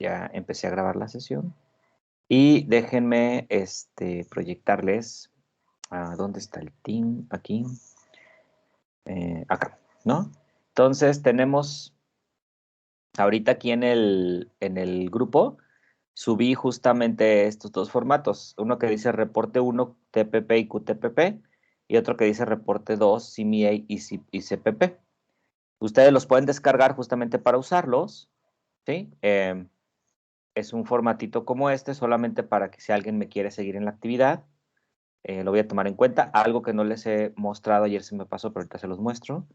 Ya empecé a grabar la sesión. Y déjenme proyectarles. ¿Dónde está el team? Aquí. Acá, ¿no? Entonces tenemos ahorita aquí en el grupo, subí justamente estos dos formatos. Uno que dice reporte 1 TPP y QTPP y otro que dice reporte 2 CMA y CPP. Ustedes los pueden descargar justamente para usarlos, ¿sí? Es un formatito como este, solamente para que si alguien me quiere seguir en la actividad, lo voy a tomar en cuenta. Algo que no les he mostrado, ayer se me pasó, pero ahorita se los muestro.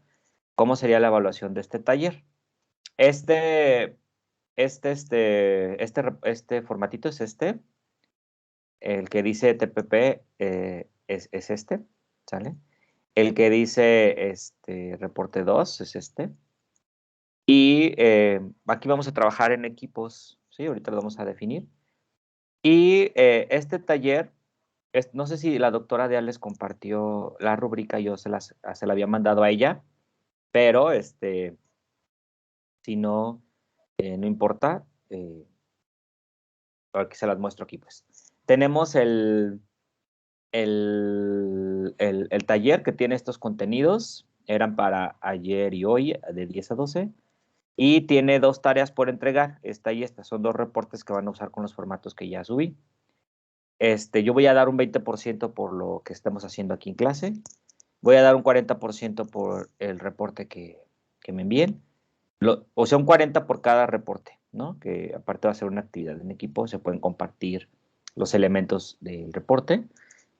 ¿Cómo sería la evaluación de este taller? Este formatito es este. El que dice TPP es este, ¿sale? El que dice reporte 2 es este. Y aquí vamos a trabajar en equipos, ¿sí? Ahorita lo vamos a definir. Y este taller, no sé si la doctora Deal les compartió la rúbrica, yo se la había mandado a ella, pero si no, no importa. Aquí se las muestro aquí, pues. Tenemos el taller que tiene estos contenidos, eran para ayer y hoy, de 10 a 12, y tiene dos tareas por entregar, esta y esta, son dos reportes que van a usar con los formatos que ya subí. Yo voy a dar un 20% por lo que estamos haciendo aquí en clase, voy a dar un 40% por el reporte que me envíen, o sea, un 40 por cada reporte, ¿no? Que aparte va a ser una actividad en equipo, se pueden compartir los elementos del reporte.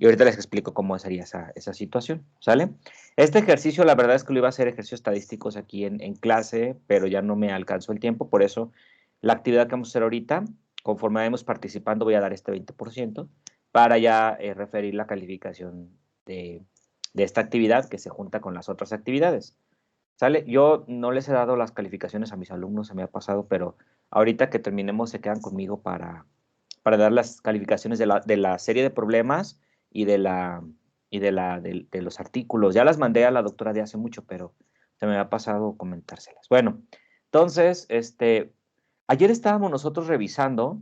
Y ahorita les explico cómo sería esa situación, ¿sale? Este ejercicio, la verdad es que lo iba a hacer ejercicios estadísticos aquí en clase, pero ya no me alcanzó el tiempo, por eso la actividad que vamos a hacer ahorita, conforme vayamos participando, voy a dar este 20% para ya referir la calificación de esta actividad que se junta con las otras actividades. ¿Sale? Yo no les he dado las calificaciones a mis alumnos, se me ha pasado, pero ahorita que terminemos se quedan conmigo para dar las calificaciones de la serie de problemas y de los artículos. Ya las mandé a la doctora de hace mucho, pero se me ha pasado comentárselas. Bueno, entonces, ayer estábamos nosotros revisando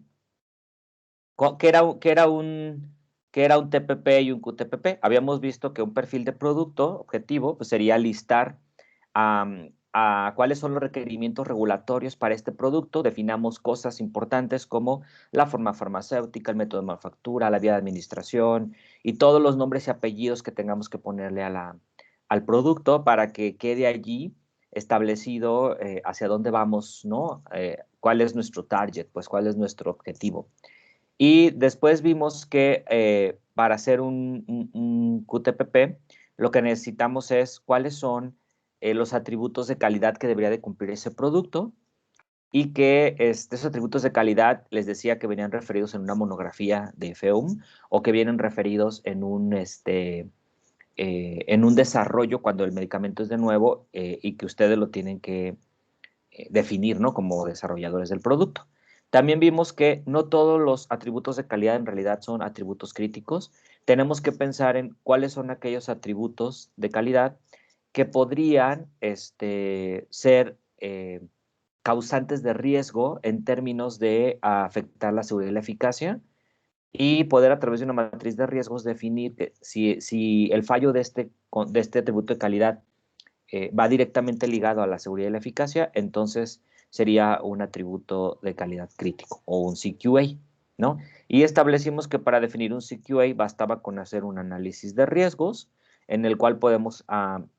qué era un TPP y un QTPP. Habíamos visto que un perfil de producto objetivo pues, sería listar a cuáles son los requerimientos regulatorios para este producto. Definamos cosas importantes como la forma farmacéutica, el método de manufactura, la vía de administración y todos los nombres y apellidos que tengamos que ponerle al producto para que quede allí establecido hacia dónde vamos, ¿no? ¿Cuál es nuestro target? Pues cuál es nuestro objetivo. Y después vimos que para hacer un QTPP, lo que necesitamos es cuáles son los atributos de calidad que debería de cumplir ese producto y que esos atributos de calidad les decía que venían referidos en una monografía de FEUM o que vienen referidos en un desarrollo cuando el medicamento es de nuevo y que ustedes lo tienen que definir, ¿no? Como desarrolladores del producto. También vimos que no todos los atributos de calidad en realidad son atributos críticos. Tenemos que pensar en cuáles son aquellos atributos de calidad que podrían ser causantes de riesgo en términos de afectar la seguridad y la eficacia y poder a través de una matriz de riesgos definir que si el fallo de este atributo de calidad va directamente ligado a la seguridad y la eficacia, entonces sería un atributo de calidad crítico o un CQA, ¿no? Y establecimos que para definir un CQA bastaba con hacer un análisis de riesgos en el cual podemos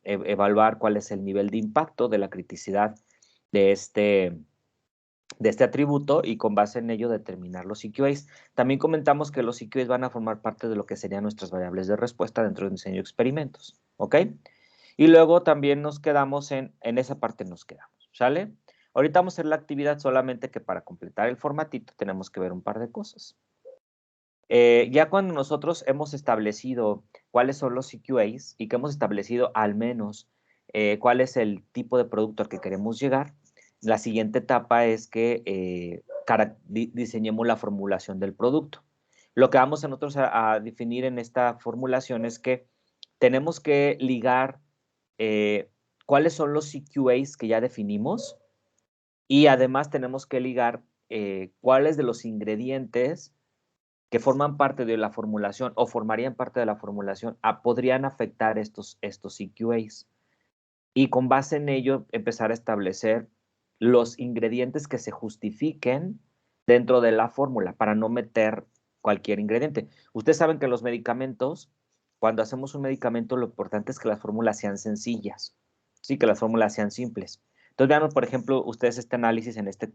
evaluar cuál es el nivel de impacto de la criticidad de este atributo y con base en ello determinar los CQAs. También comentamos que los CQAs van a formar parte de lo que serían nuestras variables de respuesta dentro del diseño de experimentos, ¿ok? Y luego también nos quedamos en esa parte nos quedamos, ¿sale? Ahorita vamos a hacer la actividad, solamente que para completar el formatito tenemos que ver un par de cosas. Ya cuando nosotros hemos establecido cuáles son los CQAs y que hemos establecido al menos cuál es el tipo de producto al que queremos llegar, la siguiente etapa es que diseñemos la formulación del producto. Lo que vamos a nosotros a definir en esta formulación es que tenemos que ligar cuáles son los CQAs que ya definimos y además tenemos que ligar cuáles de los ingredientes que forman parte de la formulación o formarían parte de la formulación podrían afectar estos EQAs. Y con base en ello empezar a establecer los ingredientes que se justifiquen dentro de la fórmula para no meter cualquier ingrediente. Ustedes saben que los medicamentos, cuando hacemos un medicamento, lo importante es que las fórmulas sean sencillas, sí, que las fórmulas sean simples. Entonces, vean, por ejemplo, ustedes este análisis en este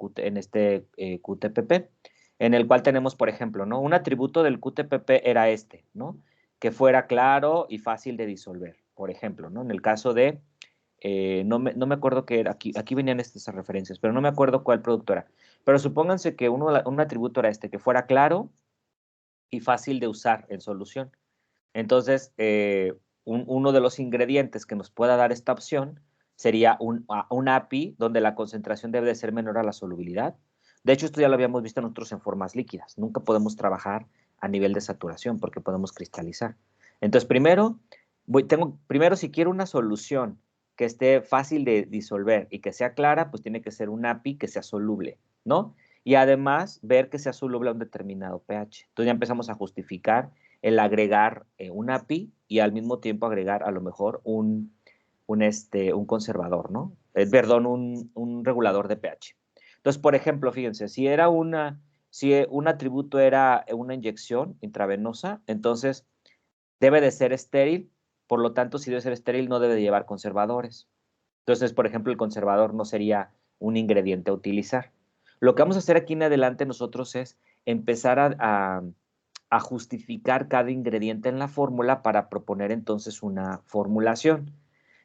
QTPP, en el cual tenemos, por ejemplo, ¿no? Un atributo del QTPP era este, ¿no? Que fuera claro y fácil de disolver, por ejemplo, ¿no? En el caso de no me acuerdo qué era, aquí venían estas referencias, pero no me acuerdo cuál producto era. Pero supónganse que un atributo era este, que fuera claro y fácil de usar en solución. Entonces, uno de los ingredientes que nos pueda dar esta opción sería un API donde la concentración debe de ser menor a la solubilidad. De hecho, esto ya lo habíamos visto nosotros en formas líquidas. Nunca podemos trabajar a nivel de saturación porque podemos cristalizar. Entonces, primero, si quiero una solución que esté fácil de disolver y que sea clara, pues tiene que ser un API que sea soluble, ¿no? Y además, ver que sea soluble a un determinado pH. Entonces ya empezamos a justificar el agregar un API y al mismo tiempo agregar a lo mejor un conservador, ¿no? Perdón, un regulador de pH. Entonces, por ejemplo, fíjense, si un atributo era una inyección intravenosa, entonces debe de ser estéril, por lo tanto, si debe ser estéril, no debe de llevar conservadores. Entonces, por ejemplo, el conservador no sería un ingrediente a utilizar. Lo que vamos a hacer aquí en adelante nosotros es empezar a justificar cada ingrediente en la fórmula para proponer entonces una formulación.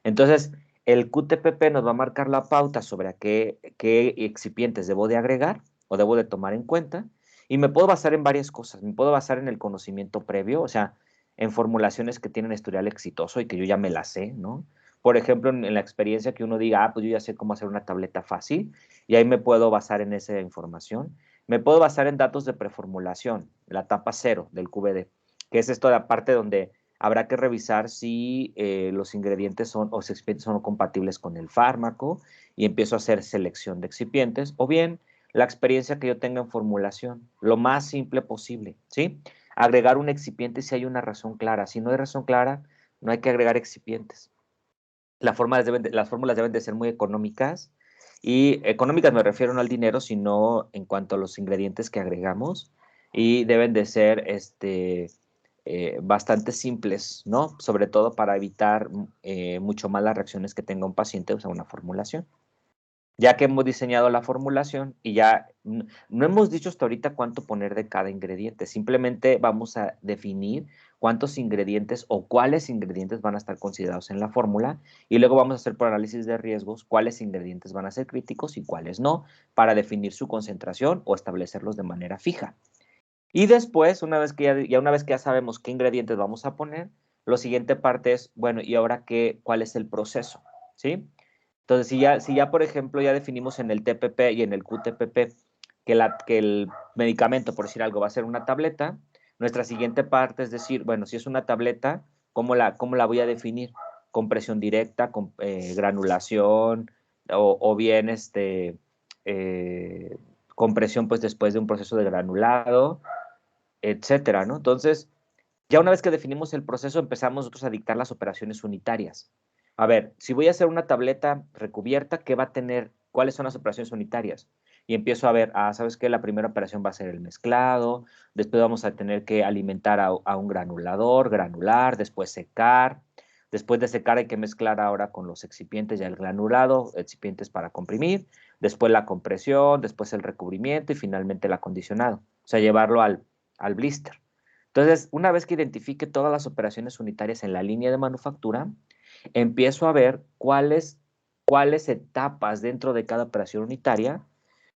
Entonces, el QTPP nos va a marcar la pauta sobre qué excipientes debo de agregar o debo de tomar en cuenta, y me puedo basar en varias cosas. Me puedo basar en el conocimiento previo, o sea, en formulaciones que tienen historial exitoso y que yo ya me las sé, ¿no? Por ejemplo, en la experiencia que uno diga, pues yo ya sé cómo hacer una tableta fácil, y ahí me puedo basar en esa información. Me puedo basar en datos de preformulación, la etapa 0 del QVD, que es esto de la parte donde habrá que revisar si los ingredientes son o excipientes son compatibles con el fármaco, y empiezo a hacer selección de excipientes, o bien la experiencia que yo tenga en formulación, lo más simple posible, ¿sí? Agregar un excipiente si hay una razón clara. Si no hay razón clara, no hay que agregar excipientes. Las fórmulas deben de ser muy económicas, y económicas me refiero no al dinero, sino en cuanto a los ingredientes que agregamos, y deben de ser bastante simples, ¿no? Sobre todo para evitar mucho más las reacciones que tenga un paciente a una formulación. Ya que hemos diseñado la formulación y ya no hemos dicho hasta ahorita cuánto poner de cada ingrediente, simplemente vamos a definir cuántos ingredientes o cuáles ingredientes van a estar considerados en la fórmula, y luego vamos a hacer por análisis de riesgos cuáles ingredientes van a ser críticos y cuáles no, para definir su concentración o establecerlos de manera fija. Y después, una vez que ya sabemos qué ingredientes vamos a poner, lo siguiente parte es, bueno, ¿y ahora cuál es el proceso? ¿Sí? Entonces, si ya, por ejemplo, ya definimos en el TPP y en el QTPP que el medicamento, por decir algo, va a ser una tableta, nuestra siguiente parte es decir, bueno, si es una tableta, ¿cómo la voy a definir? ¿Con presión directa, con granulación, o bien eh, compresión pues después de un proceso de granulado, etcétera, ¿no? Entonces, ya una vez que definimos el proceso, empezamos nosotros a dictar las operaciones unitarias. A ver, si voy a hacer una tableta recubierta, ¿qué va a tener? ¿Cuáles son las operaciones unitarias? Y empiezo a ver, ¿sabes qué? La primera operación va a ser el mezclado, después vamos a tener que alimentar a un granulador, granular, después secar. Después de secar hay que mezclar ahora con los excipientes ya el granulado, excipientes para comprimir, después la compresión, después el recubrimiento y finalmente el acondicionado. O sea, llevarlo al blister. Entonces, una vez que identifique todas las operaciones unitarias en la línea de manufactura, empiezo a ver cuáles etapas dentro de cada operación unitaria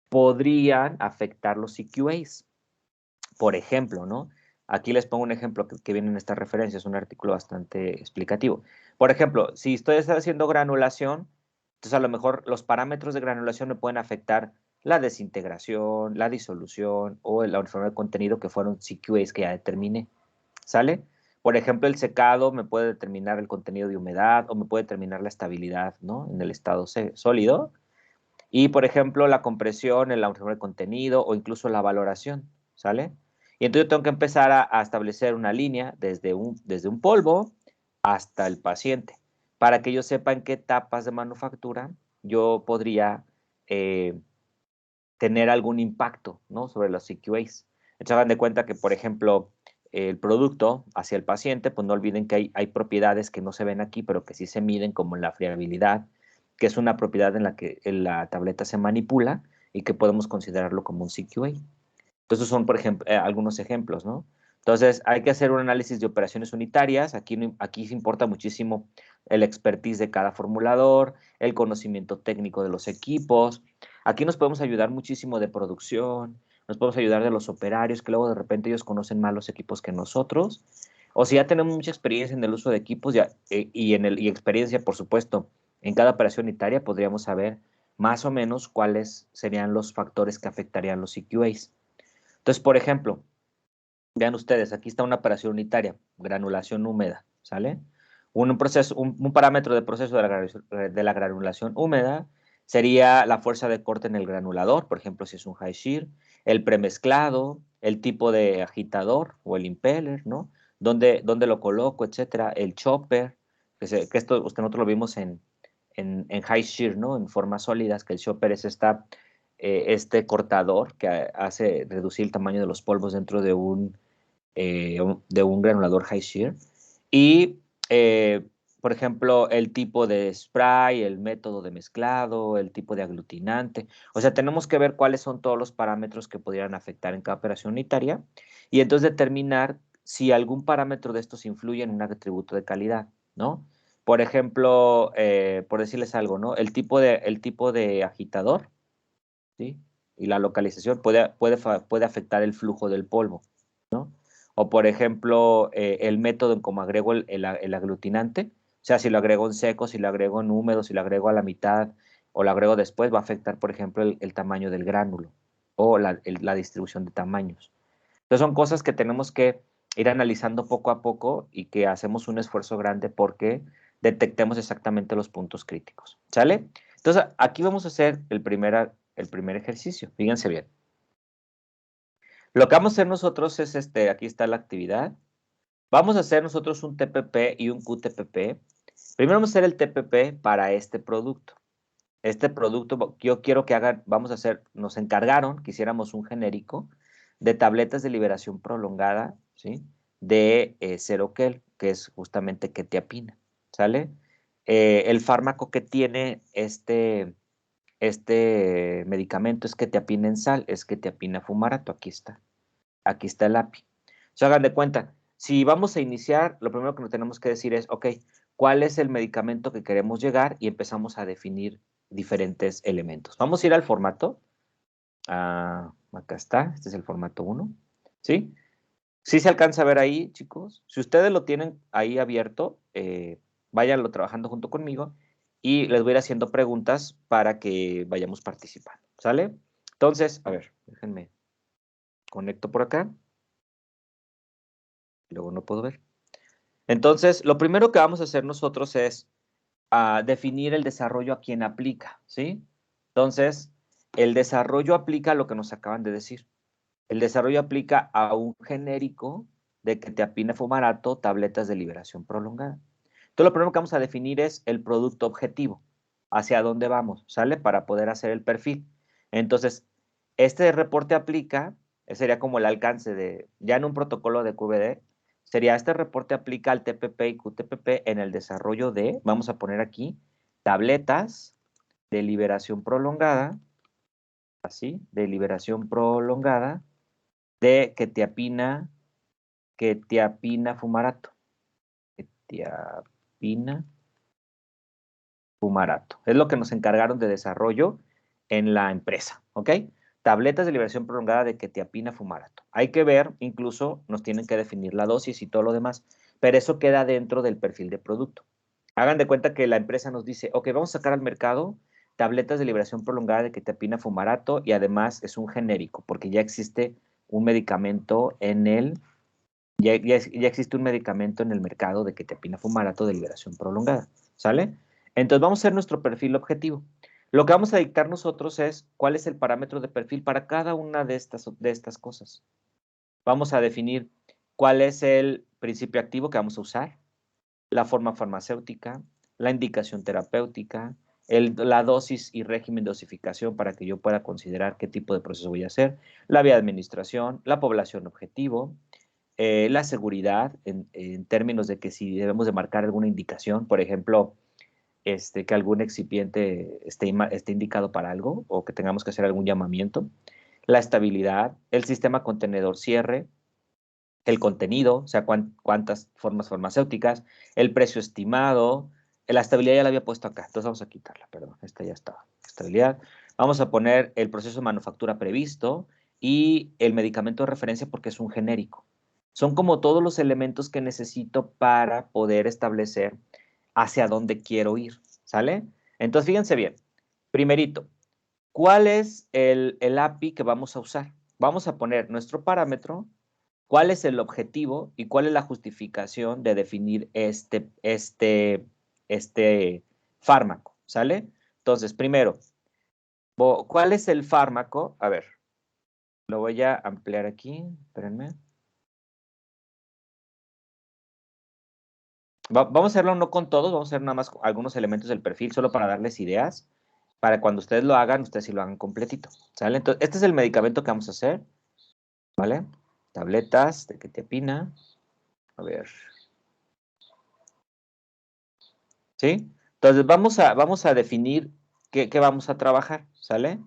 podrían afectar los CQAs. Por ejemplo, ¿no? Aquí les pongo un ejemplo que viene en esta referencia, es un artículo bastante explicativo. Por ejemplo, si estoy haciendo granulación, entonces a lo mejor los parámetros de granulación me pueden afectar la desintegración, la disolución o la uniformidad de contenido, que fueron CQAs que ya determiné. ¿Sale? Por ejemplo, el secado me puede determinar el contenido de humedad o me puede determinar la estabilidad, ¿no? En el estado sólido. Y, por ejemplo, la compresión, el autonomía de contenido o incluso la valoración, ¿sale? Y entonces yo tengo que empezar a establecer una línea desde un polvo hasta el paciente, para que yo sepa en qué etapas de manufactura yo podría tener algún impacto, ¿no? Sobre los CQAs. Entonces hagan de cuenta que, por ejemplo, el producto hacia el paciente, pues no olviden que hay propiedades que no se ven aquí, pero que sí se miden, como la friabilidad, que es una propiedad en la que la tableta se manipula y que podemos considerarlo como un CQA. Entonces son, por ejemplo, algunos ejemplos, ¿no? Entonces hay que hacer un análisis de operaciones unitarias. Aquí se importa muchísimo el expertise de cada formulador, el conocimiento técnico de los equipos. Aquí nos podemos ayudar muchísimo de producción, nos podemos ayudar de los operarios, que luego de repente ellos conocen más los equipos que nosotros. O si ya tenemos mucha experiencia en el uso de equipos y experiencia, por supuesto, en cada operación unitaria, podríamos saber más o menos cuáles serían los factores que afectarían los CQAs. Entonces, por ejemplo, vean ustedes, aquí está una operación unitaria, granulación húmeda, ¿sale? Un parámetro de proceso de la granulación húmeda sería la fuerza de corte en el granulador, por ejemplo, si es un high shear, el premezclado, el tipo de agitador o el impeller, ¿no? ¿Dónde lo coloco, etcétera? El chopper, que esto nosotros lo vimos en high shear, ¿no? En formas sólidas, que el chopper es este cortador que hace reducir el tamaño de los polvos dentro de un granulador high shear. Y, por ejemplo, el tipo de spray, el método de mezclado, el tipo de aglutinante. O sea, tenemos que ver cuáles son todos los parámetros que pudieran afectar en cada operación unitaria y entonces determinar si algún parámetro de estos influye en un atributo de calidad, ¿no? Por ejemplo, por decirles algo, ¿no? El tipo de agitador, ¿sí? Y la localización puede afectar el flujo del polvo, ¿no? O, por ejemplo, el método en cómo agrego el aglutinante, o sea, si lo agrego en seco, si lo agrego en húmedo, si lo agrego a la mitad o lo agrego después, va a afectar, por ejemplo, el tamaño del gránulo o la distribución de tamaños. Entonces, son cosas que tenemos que ir analizando poco a poco y que hacemos un esfuerzo grande porque detectemos exactamente los puntos críticos. ¿Sale? Entonces, aquí vamos a hacer el primer ejercicio. Fíjense bien. Lo que vamos a hacer nosotros es aquí está la actividad. Vamos a hacer nosotros un TPP y un QTPP. Primero vamos a hacer el TPP para este producto. Este producto, yo quiero que hagan, nos encargaron que hiciéramos un genérico de tabletas de liberación prolongada, ¿sí? De Seroquel, que es justamente quetiapina, ¿sale? El fármaco que tiene este medicamento es quetiapina en sal, es quetiapina fumarato, aquí está el API. Se hagan de cuenta, si vamos a iniciar, lo primero que nos tenemos que decir es, ok, ¿cuál es el medicamento que queremos llegar? Y empezamos a definir diferentes elementos. Vamos a ir al formato. Acá está, este es el formato 1. ¿Sí? Sí se alcanza a ver ahí, chicos. Si ustedes lo tienen ahí abierto, váyanlo trabajando junto conmigo y les voy a ir haciendo preguntas para que vayamos participando. ¿Sale? Entonces, a ver, déjenme conecto por acá. Luego no puedo ver. Entonces, lo primero que vamos a hacer nosotros es definir el desarrollo a quien aplica, ¿sí? Entonces, el desarrollo aplica lo que nos acaban de decir. El desarrollo aplica a un genérico de quetiapina fumarato, tabletas de liberación prolongada. Entonces, lo primero que vamos a definir es el producto objetivo, hacia dónde vamos, ¿sale? Para poder hacer el perfil. Entonces, este reporte aplica, sería como el alcance ya en un protocolo de QVD, sería este reporte aplica al TPP y QTPP en el desarrollo vamos a poner aquí, tabletas de liberación prolongada, así, de liberación prolongada, de quetiapina fumarato. Quetiapina fumarato. Es lo que nos encargaron de desarrollo en la empresa, ¿ok? Tabletas de liberación prolongada de quetiapina fumarato. Hay que ver, incluso nos tienen que definir la dosis y todo lo demás, pero eso queda dentro del perfil de producto. Hagan de cuenta que la empresa nos dice, ok, vamos a sacar al mercado tabletas de liberación prolongada de quetiapina fumarato y además es un genérico, porque ya existe un medicamento ya existe un medicamento en el mercado de quetiapina fumarato de liberación prolongada, ¿sale? Entonces vamos a hacer nuestro perfil objetivo. Lo que vamos a dictar nosotros es cuál es el parámetro de perfil para cada una de estas cosas. Vamos a definir cuál es el principio activo que vamos a usar, la forma farmacéutica, la indicación terapéutica, la dosis y régimen de dosificación para que yo pueda considerar qué tipo de proceso voy a hacer, la vía de administración, la población objetivo, la seguridad en términos de que si debemos de marcar alguna indicación, por ejemplo, que algún excipiente esté indicado para algo o que tengamos que hacer algún llamamiento, la estabilidad, el sistema contenedor cierre, el contenido, o sea, cuántas formas farmacéuticas, el precio estimado, la estabilidad ya la había puesto acá, entonces vamos a quitarla, perdón, esta ya estaba, estabilidad. Vamos a poner el proceso de manufactura previsto y el medicamento de referencia porque es un genérico. Son como todos los elementos que necesito para poder establecer hacia dónde quiero ir, ¿sale? Entonces, fíjense bien, primerito, ¿cuál es el API que vamos a usar? Vamos a poner nuestro parámetro, cuál es el objetivo y cuál es la justificación de definir este fármaco, ¿sale? Entonces, primero, ¿cuál es el fármaco? A ver, lo voy a ampliar aquí, espérenme. Vamos a hacerlo no con todos, vamos a hacer nada más algunos elementos del perfil, solo para darles ideas, para cuando ustedes lo hagan, ustedes sí lo hagan completito, ¿sale? Entonces, este es el medicamento que vamos a hacer, ¿vale? Tabletas de quetiapina, a ver, ¿sí? Entonces, vamos a definir qué vamos a trabajar, ¿sale?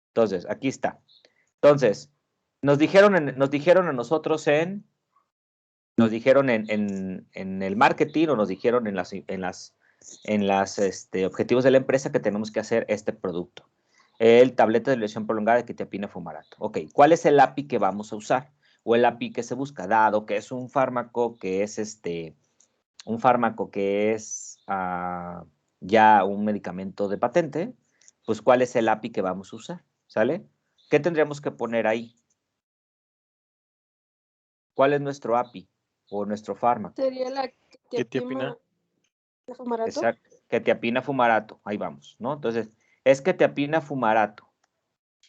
Entonces, aquí está. Entonces, nos dijeron a nosotros nos dijeron en el marketing o nos dijeron en las objetivos de la empresa que tenemos que hacer este producto. El tableta de liberación prolongada de quetiapina fumarato. Ok, ¿cuál es el API que vamos a usar? O el API que se busca, dado que es un fármaco que es ya un medicamento de patente, pues ¿cuál es el API que vamos a usar? ¿Sale? ¿Qué tendríamos que poner ahí? ¿Cuál es nuestro API o nuestro fármaco? Sería la Quetiapina. fumarato. Exacto. Quetiapina fumarato. Ahí vamos, ¿no? Entonces, es quetiapina fumarato.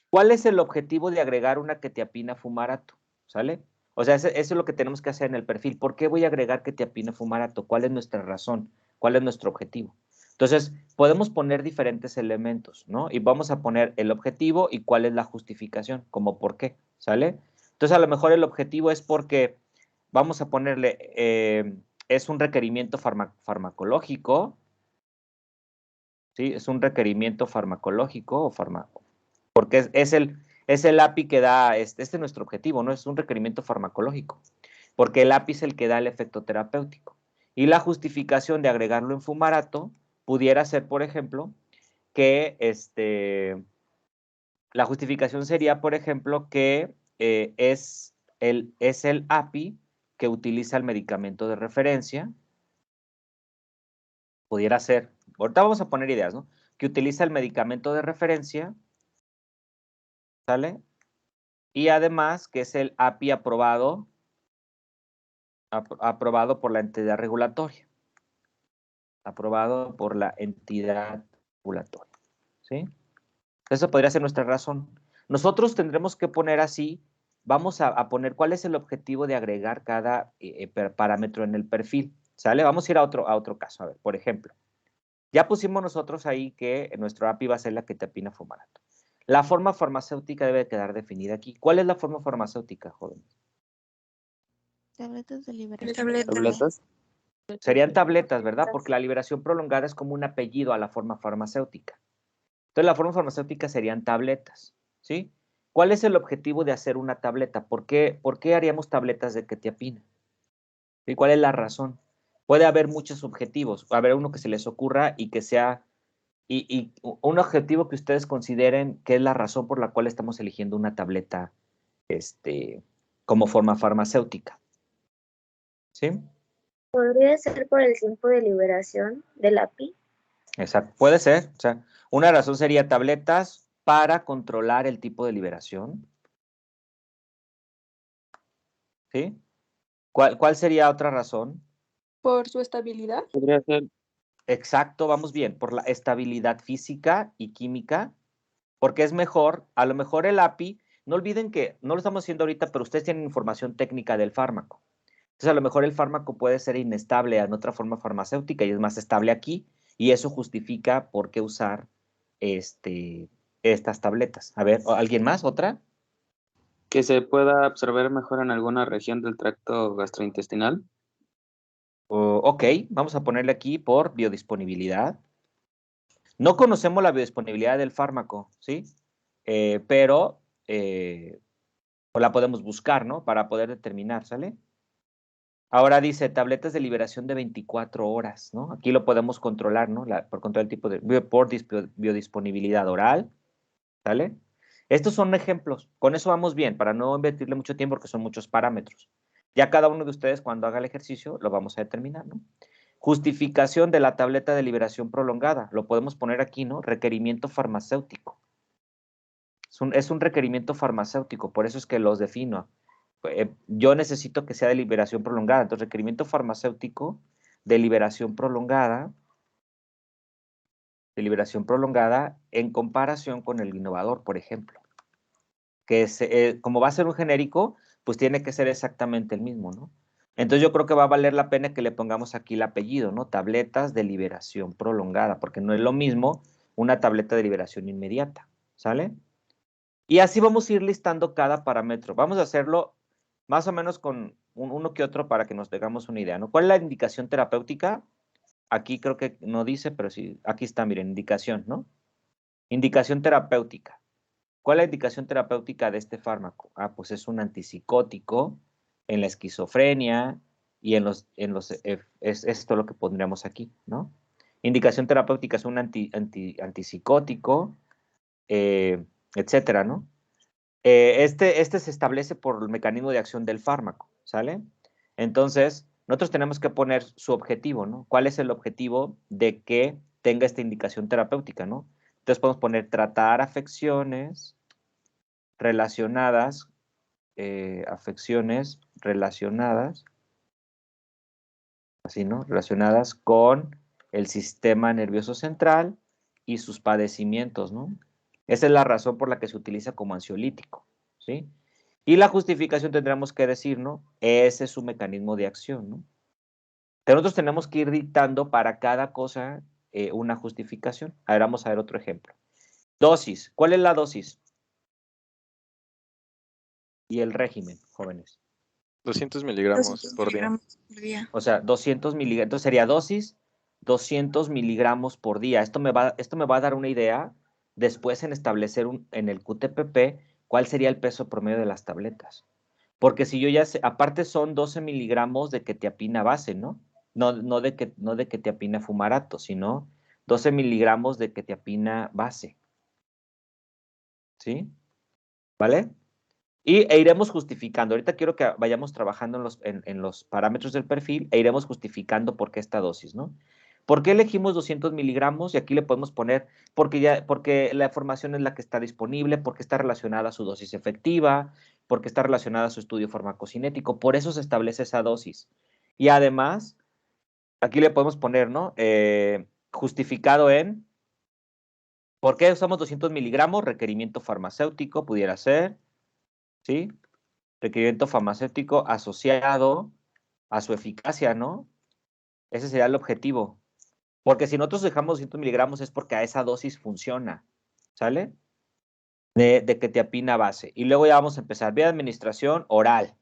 ¿Cuál es el objetivo de agregar una quetiapina fumarato? ¿Sale? O sea, eso es lo que tenemos que hacer en el perfil. ¿Por qué voy a agregar quetiapina fumarato? ¿Cuál es nuestra razón? ¿Cuál es nuestro objetivo? Entonces, podemos poner diferentes elementos, ¿no? Y vamos a poner el objetivo y cuál es la justificación, como por qué, ¿sale? Entonces, a lo mejor el objetivo es porque vamos a ponerle, es un requerimiento farmacológico, ¿sí? Es un requerimiento farmacológico porque es el API que da, este es nuestro objetivo, ¿no? Es un requerimiento farmacológico, porque el API es el que da el efecto terapéutico. Y la justificación de agregarlo en fumarato pudiera ser, por ejemplo, que la justificación sería, por ejemplo, que es el API que utiliza el medicamento de referencia, pudiera ser, ahorita vamos a poner ideas, ¿no? Que utiliza el medicamento de referencia, ¿sale? Y además que es el API aprobado por la entidad regulatoria. Aprobado por la entidad regulatoria. ¿Sí? Esa podría ser nuestra razón. Nosotros tendremos que poner así, vamos a poner cuál es el objetivo de agregar cada parámetro en el perfil. ¿Sale? Vamos a ir a otro caso. A ver, por ejemplo, ya pusimos nosotros ahí que nuestro API va a ser la quetiapina fumarato. La forma farmacéutica debe quedar definida aquí. ¿Cuál es la forma farmacéutica, jóvenes? Tabletas de liberación. Tabletas. Serían tabletas, ¿verdad? Porque la liberación prolongada es como un apellido a la forma farmacéutica. Entonces, la forma farmacéutica serían tabletas, ¿sí? ¿Cuál es el objetivo de hacer una tableta? ¿Por qué haríamos tabletas de quetiapina? ¿Sí? ¿Cuál es la razón? Puede haber muchos objetivos. Va a haber uno que se les ocurra y que sea, y un objetivo que ustedes consideren que es la razón por la cual estamos eligiendo una tableta, como forma farmacéutica, ¿sí? ¿Podría ser por el tiempo de liberación del API? Exacto, puede ser. O sea, una razón sería tabletas para controlar el tipo de liberación. ¿Sí? ¿Cuál sería otra razón? Por su estabilidad. Podría ser Exacto, vamos bien, por la estabilidad física y química, porque es mejor, a lo mejor el API, no olviden que no lo estamos haciendo ahorita, pero ustedes tienen información técnica del fármaco. Entonces, a lo mejor el fármaco puede ser inestable en otra forma farmacéutica y es más estable aquí, y eso justifica por qué usar estas tabletas. A ver, ¿alguien más? ¿Otra? Que se pueda absorber mejor en alguna región del tracto gastrointestinal. Ok, vamos a ponerle aquí por biodisponibilidad. No conocemos la biodisponibilidad del fármaco, ¿sí? Pero pues la podemos buscar, ¿no? Para poder determinar, ¿sale? Ahora dice tabletas de liberación de 24 horas, ¿no? Aquí lo podemos controlar, ¿no? Por controlar el tipo de biodisponibilidad oral, ¿sale? Estos son ejemplos. Con eso vamos bien, para no invertirle mucho tiempo porque son muchos parámetros. Ya cada uno de ustedes cuando haga el ejercicio lo vamos a determinar, ¿no? Justificación de la tableta de liberación prolongada. Lo podemos poner aquí, ¿no? Requerimiento farmacéutico. Es un requerimiento farmacéutico, por eso es que los defino. Yo necesito que sea de liberación prolongada. Entonces, requerimiento farmacéutico de liberación prolongada en comparación con el innovador, por ejemplo. Que como va a ser un genérico, pues tiene que ser exactamente el mismo, ¿no? Entonces yo creo que va a valer la pena que le pongamos aquí el apellido, ¿no? Tabletas de liberación prolongada, porque no es lo mismo una tableta de liberación inmediata, ¿sale? Y así vamos a ir listando cada parámetro. Vamos a hacerlo más o menos con uno que otro para que nos tengamos una idea, ¿no? ¿Cuál es la indicación terapéutica? Aquí creo que no dice, pero sí, aquí está, miren, indicación, ¿no? Indicación terapéutica. ¿Cuál es la indicación terapéutica de este fármaco? Ah, pues es un antipsicótico en la esquizofrenia y es esto lo que pondríamos aquí, ¿no? Indicación terapéutica es un antipsicótico, etcétera, ¿no? Este se establece por el mecanismo de acción del fármaco, ¿sale? Entonces, nosotros tenemos que poner su objetivo, ¿no? ¿Cuál es el objetivo de que tenga esta indicación terapéutica, ¿no? Entonces podemos poner tratar relacionadas, afecciones relacionadas, así, ¿no? Relacionadas con el sistema nervioso central y sus padecimientos, ¿no? Esa es la razón por la que se utiliza como ansiolítico, ¿sí? Y la justificación tendríamos que decir, ¿no? Ese es su mecanismo de acción, ¿no? Pero nosotros tenemos que ir dictando para cada cosa una justificación. A ver, vamos a ver otro ejemplo. Dosis. ¿Cuál es la dosis? Y el régimen, jóvenes. 200 miligramos 200 por día. miligramos por día. O sea, 200 miligramos. Entonces sería dosis 200 miligramos por día. Esto me va a dar una idea después en establecer en el QTPP cuál sería el peso promedio de las tabletas. Porque si yo ya sé, aparte son 12 miligramos de quetiapina base, ¿no? No de quetiapina fumarato, sino 12 miligramos de quetiapina base. ¿Sí? ¿Vale? E iremos justificando. Ahorita quiero que vayamos trabajando en los parámetros del perfil e iremos justificando por qué esta dosis, ¿no? ¿Por qué elegimos 200 miligramos? Y aquí le podemos poner porque la información es la que está disponible, porque está relacionada a su dosis efectiva, porque está relacionada a su estudio farmacocinético. Por eso se establece esa dosis. Y además, aquí le podemos poner, ¿no? Justificado en ¿por qué usamos 200 miligramos? Requerimiento farmacéutico, pudiera ser, ¿sí? Requerimiento farmacéutico asociado a su eficacia, ¿no? Ese sería el objetivo. Porque si nosotros dejamos 200 miligramos es porque a esa dosis funciona, ¿sale? De quetiapina base. Y luego ya vamos a empezar. Vía de administración oral,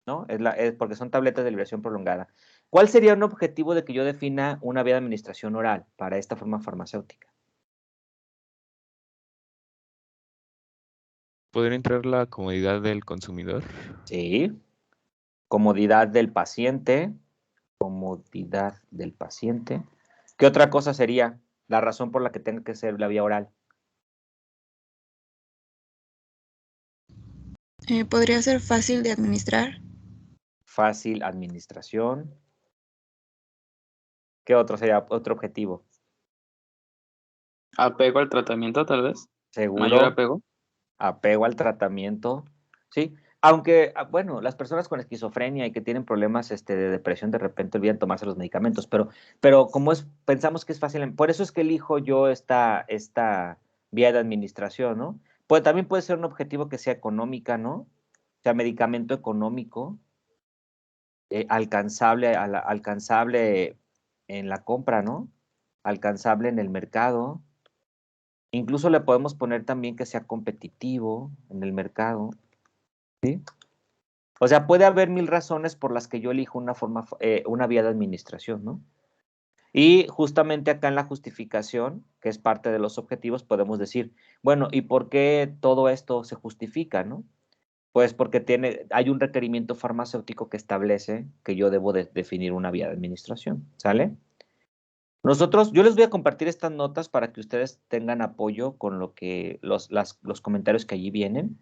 ¿no? Es porque son tabletas de liberación prolongada. ¿Cuál sería un objetivo de que yo defina una vía de administración oral para esta forma farmacéutica? ¿Podría entrar la comodidad del consumidor? Sí. Comodidad del paciente. Comodidad del paciente. ¿Qué otra cosa sería la razón por la que tenga que ser la vía oral? ¿Podría ser fácil de administrar? Fácil administración. ¿Qué otro sería otro objetivo? Apego al tratamiento, tal vez. Mayor Seguro, apego. apego al tratamiento, ¿sí? Aunque, bueno, las personas con esquizofrenia y que tienen problemas de depresión de repente olvidan tomarse los medicamentos, pero como pensamos que es fácil, por eso es que elijo yo esta vía de administración, ¿no? Pues también puede ser un objetivo que sea económica, ¿no? O sea, medicamento económico, alcanzable en la compra, ¿no? Alcanzable en el mercado. Incluso le podemos poner también que sea competitivo en el mercado, ¿sí? O sea, puede haber 1000 razones por las que yo elijo una vía de administración, ¿no? Y justamente acá en la justificación, que es parte de los objetivos, podemos decir, bueno, ¿y por qué todo esto se justifica, no? Pues porque hay un requerimiento farmacéutico que establece que yo debo de definir una vía de administración, ¿sale? Yo les voy a compartir estas notas para que ustedes tengan apoyo con los comentarios que allí vienen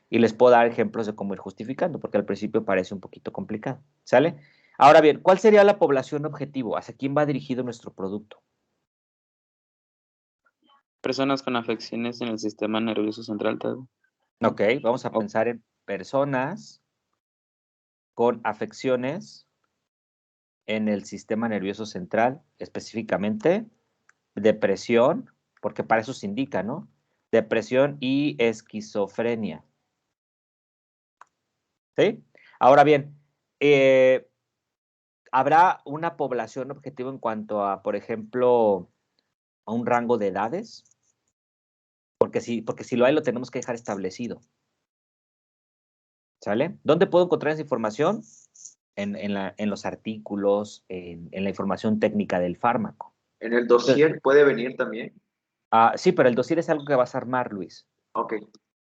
y les puedo dar ejemplos de cómo ir justificando, porque al principio parece un poquito complicado, ¿sale? Ahora bien, ¿cuál sería la población objetivo? ¿Hacia quién va dirigido nuestro producto? Personas con afecciones en el sistema nervioso central, tal vez. Ok, vamos a pensar en personas con afecciones en el sistema nervioso central, específicamente depresión, porque para eso se indica, ¿no? Depresión y esquizofrenia. ¿Sí? Ahora bien, ¿habrá una población objetivo en cuanto a, por ejemplo, a un rango de edades? Porque si lo hay, lo tenemos que dejar establecido. ¿Sale? ¿Dónde puedo encontrar esa información? En los artículos, en la información técnica del fármaco. ¿En el dossier puede venir también? Sí, pero el dossier es algo que vas a armar, Luis. Ok.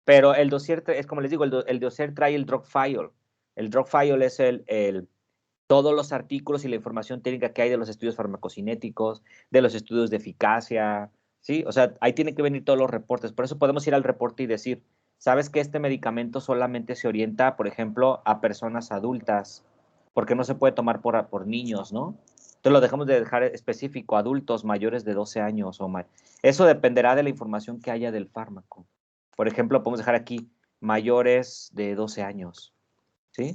Pero el dossier, es como les digo, el dossier trae el drug file. El drug file es todos los artículos y la información técnica que hay de los estudios farmacocinéticos, de los estudios de eficacia, ¿sí? O sea, ahí tienen que venir todos los reportes. Por eso podemos ir al reporte y decir, ¿sabes que este medicamento solamente se orienta, por ejemplo, a personas adultas? Porque no se puede tomar por niños, ¿no? Entonces lo dejamos de dejar específico, adultos mayores de 12 años o más. Eso dependerá de la información que haya del fármaco. Por ejemplo, podemos dejar aquí mayores de 12 años, ¿sí?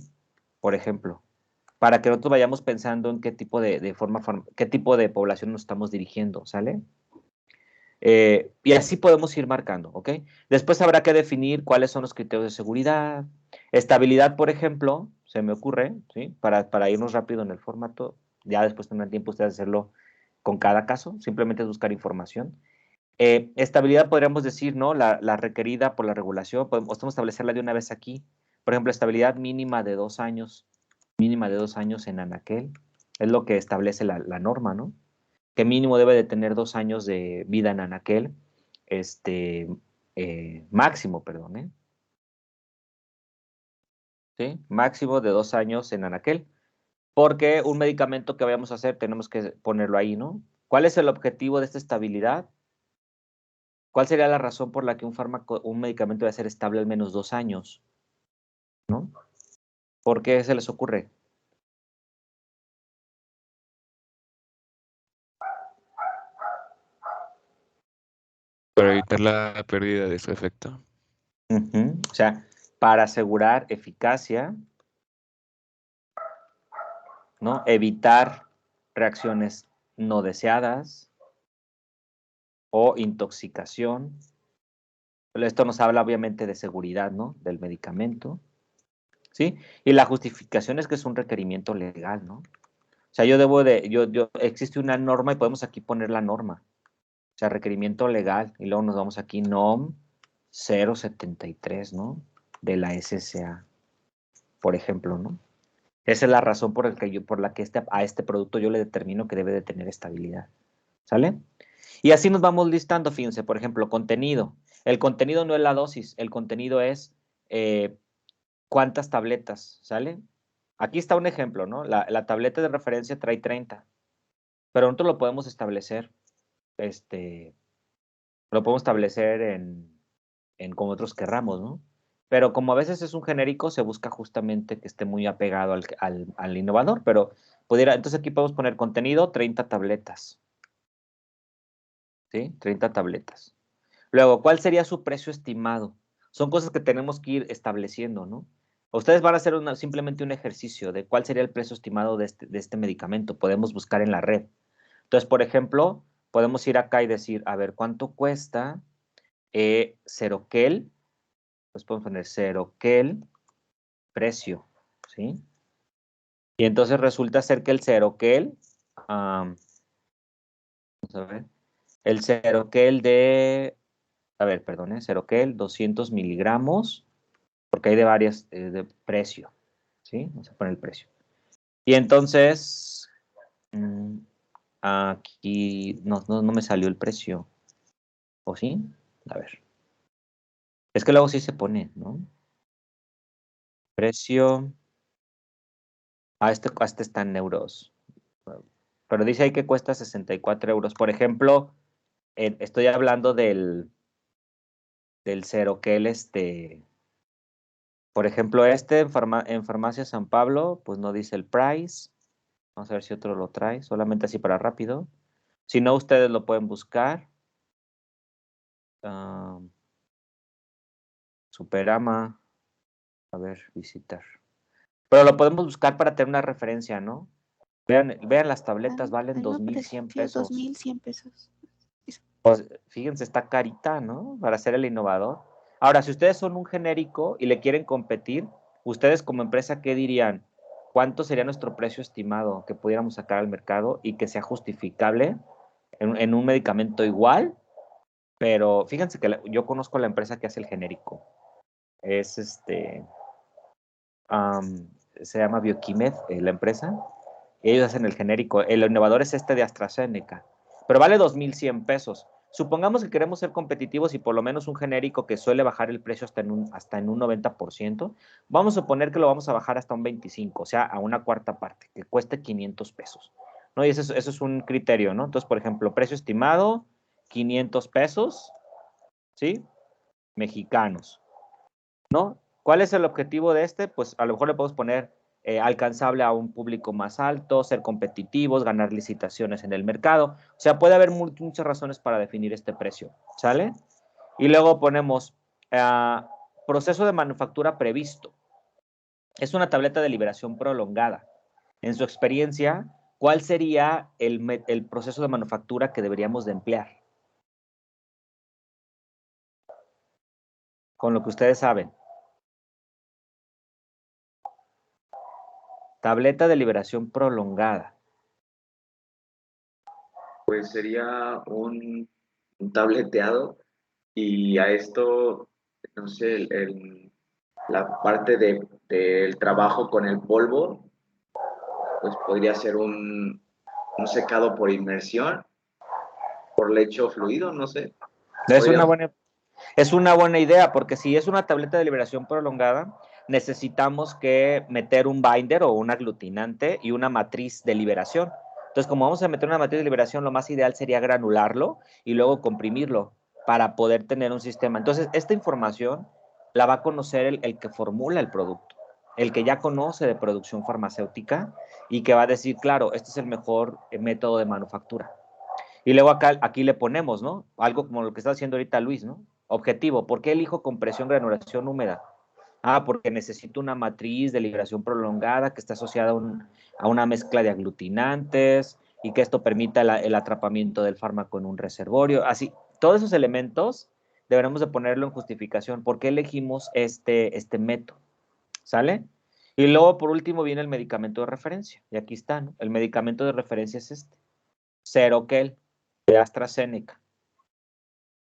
Por ejemplo, para que nosotros vayamos pensando en qué tipo qué tipo de población nos estamos dirigiendo, ¿sale? Y así podemos ir marcando, ¿ok? Después habrá que definir cuáles son los criterios de seguridad. Estabilidad, por ejemplo, se me ocurre, ¿sí? Para irnos rápido en el formato, ya después tendrán tiempo ustedes de hacerlo con cada caso, simplemente es buscar información. Estabilidad podríamos decir, ¿no? La requerida por la regulación, podemos establecerla de una vez aquí. Por ejemplo, estabilidad mínima de 2 años, mínima de 2 años en anaquel, es lo que establece la norma, ¿no? Que mínimo debe de tener 2 años de vida en anaquel, máximo, perdón, ¿eh? ¿Sí? Máximo de 2 años en anaquel, porque un medicamento que vayamos a hacer tenemos que ponerlo ahí, ¿no? ¿Cuál es el objetivo de esta estabilidad? ¿Cuál sería la razón por la que un medicamento debe ser estable al menos 2 años? ¿No? ¿Por qué se les ocurre? Para evitar la pérdida de su efecto. O sea, para asegurar eficacia, ¿no? Evitar reacciones no deseadas o intoxicación. Esto nos habla obviamente de seguridad, ¿no? Del medicamento, ¿sí? Y la justificación es que es un requerimiento legal, ¿no? O sea, existe una norma y podemos aquí poner la norma. O sea, requerimiento legal. Y luego nos vamos aquí, NOM 073, ¿no? De la SSA, por ejemplo, ¿no? Esa es la razón por la que a este producto yo le determino que debe de tener estabilidad. ¿Sale? Y así nos vamos listando, fíjense, por ejemplo, contenido. El contenido no es la dosis, el contenido es cuántas tabletas, ¿sale? Aquí está un ejemplo, ¿no? La tableta de referencia trae 30, pero nosotros lo podemos establecer, lo podemos establecer en como otros querramos, ¿no? Pero como a veces es un genérico, se busca justamente que esté muy apegado al innovador, pero entonces aquí podemos poner contenido 30 tabletas, ¿sí? 30 tabletas. Luego, ¿cuál sería su precio estimado? Son cosas que tenemos que ir estableciendo, ¿no? Ustedes van a hacer simplemente un ejercicio de cuál sería el precio estimado de este medicamento. Podemos buscar en la red. Entonces, por ejemplo, podemos ir acá y decir, a ver, ¿cuánto cuesta Seroquel? Pues podemos poner Seroquel, precio, ¿sí? Y entonces resulta ser que el Seroquel, vamos a ver, el Seroquel Seroquel 200 miligramos, porque hay de varias, de precio, ¿sí? Vamos a poner el precio. Y entonces, aquí no me salió el precio, ¿o sí? A ver. Es que luego sí se pone, ¿no? Precio. Este está en euros. Pero dice ahí que cuesta 64 euros. Por ejemplo, estoy hablando del Seroquel, por ejemplo, en Farmacia San Pablo, pues no dice el price. Vamos a ver si otro lo trae, solamente así para rápido. Si no, ustedes lo pueden buscar. Superama. A ver, visitar. Pero lo podemos buscar para tener una referencia, ¿no? Vean las tabletas, valen 2,100 pesos. 2,100 pesos. Pues fíjense, está carita, ¿no? Para ser el innovador. Ahora, si ustedes son un genérico y le quieren competir, ustedes como empresa, ¿qué dirían? ¿Cuánto sería nuestro precio estimado que pudiéramos sacar al mercado y que sea justificable en un medicamento igual? Pero fíjense que yo conozco la empresa que hace el genérico. Es se llama Bioquimed, la empresa. Ellos hacen el genérico. El innovador es de AstraZeneca. Pero vale 2,100 pesos. Supongamos que queremos ser competitivos y por lo menos un genérico que suele bajar el precio hasta en un 90%, vamos a suponer que lo vamos a bajar hasta un 25%, o sea, a una cuarta parte, que cueste 500 pesos. ¿No? Y eso es un criterio, ¿no? Entonces, por ejemplo, precio estimado, 500 pesos, ¿sí? Mexicanos, ¿no? ¿Cuál es el objetivo de Pues a lo mejor le podemos poner alcanzable a un público más alto, ser competitivos, ganar licitaciones en el mercado. O sea, puede haber muchas razones para definir este precio, ¿sale? Y luego ponemos proceso de manufactura previsto. Es una tableta de liberación prolongada. En su experiencia, ¿cuál sería el proceso de manufactura que deberíamos de emplear? Con lo que ustedes saben. Tableta de liberación prolongada. Pues sería un tableteado y a esto, no sé, la parte del trabajo con el polvo, pues podría ser un secado por inmersión, por lecho fluido, no sé. Es una buena idea, porque si es una tableta de liberación prolongada, necesitamos que meter un binder o un aglutinante y una matriz de liberación. Entonces, como vamos a meter una matriz de liberación, lo más ideal sería granularlo y luego comprimirlo para poder tener un sistema. Entonces, esta información la va a conocer el que formula el producto, el que ya conoce de producción farmacéutica y que va a decir, claro, este es el mejor método de manufactura. Y luego aquí le ponemos, ¿no? Algo como lo que está haciendo ahorita Luis, ¿no? Objetivo, ¿por qué elijo compresión granulación húmeda? Porque necesito una matriz de liberación prolongada que está asociada a una mezcla de aglutinantes y que esto permita el atrapamiento del fármaco en un reservorio. Así, todos esos elementos deberemos de ponerlo en justificación. ¿Por qué elegimos este método? ¿Sale? Y luego, por último, viene el medicamento de referencia. Y aquí está, ¿no? El medicamento de referencia es Seroquel, de AstraZeneca.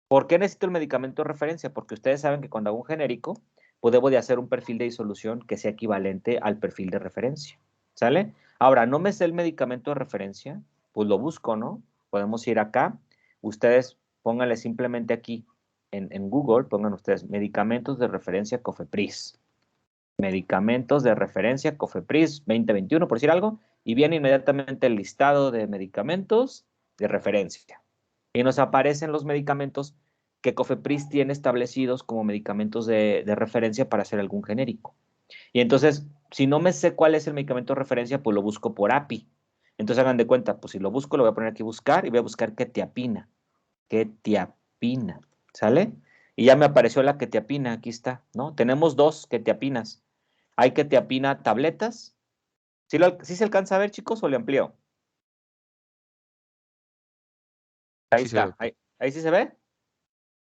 ¿Por qué necesito el medicamento de referencia? Porque ustedes saben que cuando hago un genérico, pues debo de hacer un perfil de disolución que sea equivalente al perfil de referencia. ¿Sale? Ahora, no me sé el medicamento de referencia, pues lo busco, ¿no? Podemos ir acá. Ustedes pónganle simplemente aquí en Google, pongan ustedes medicamentos de referencia COFEPRIS. Medicamentos de referencia COFEPRIS 2021, por decir algo, y viene inmediatamente el listado de medicamentos de referencia. Y nos aparecen los medicamentos que COFEPRIS tiene establecidos como medicamentos de referencia para hacer algún genérico. Y entonces, si no me sé cuál es el medicamento de referencia, pues lo busco por API. Entonces hagan de cuenta, pues si lo busco, lo voy a poner aquí buscar y voy a buscar quetiapina. Quetiapina, ¿sale? Y ya me apareció la quetiapina, aquí está, ¿no? Tenemos dos quetiapinas. hay quetiapina tabletas. ¿Sí se alcanza a ver, chicos, o le amplío? Ahí Sí se ve, está, ahí sí se ve.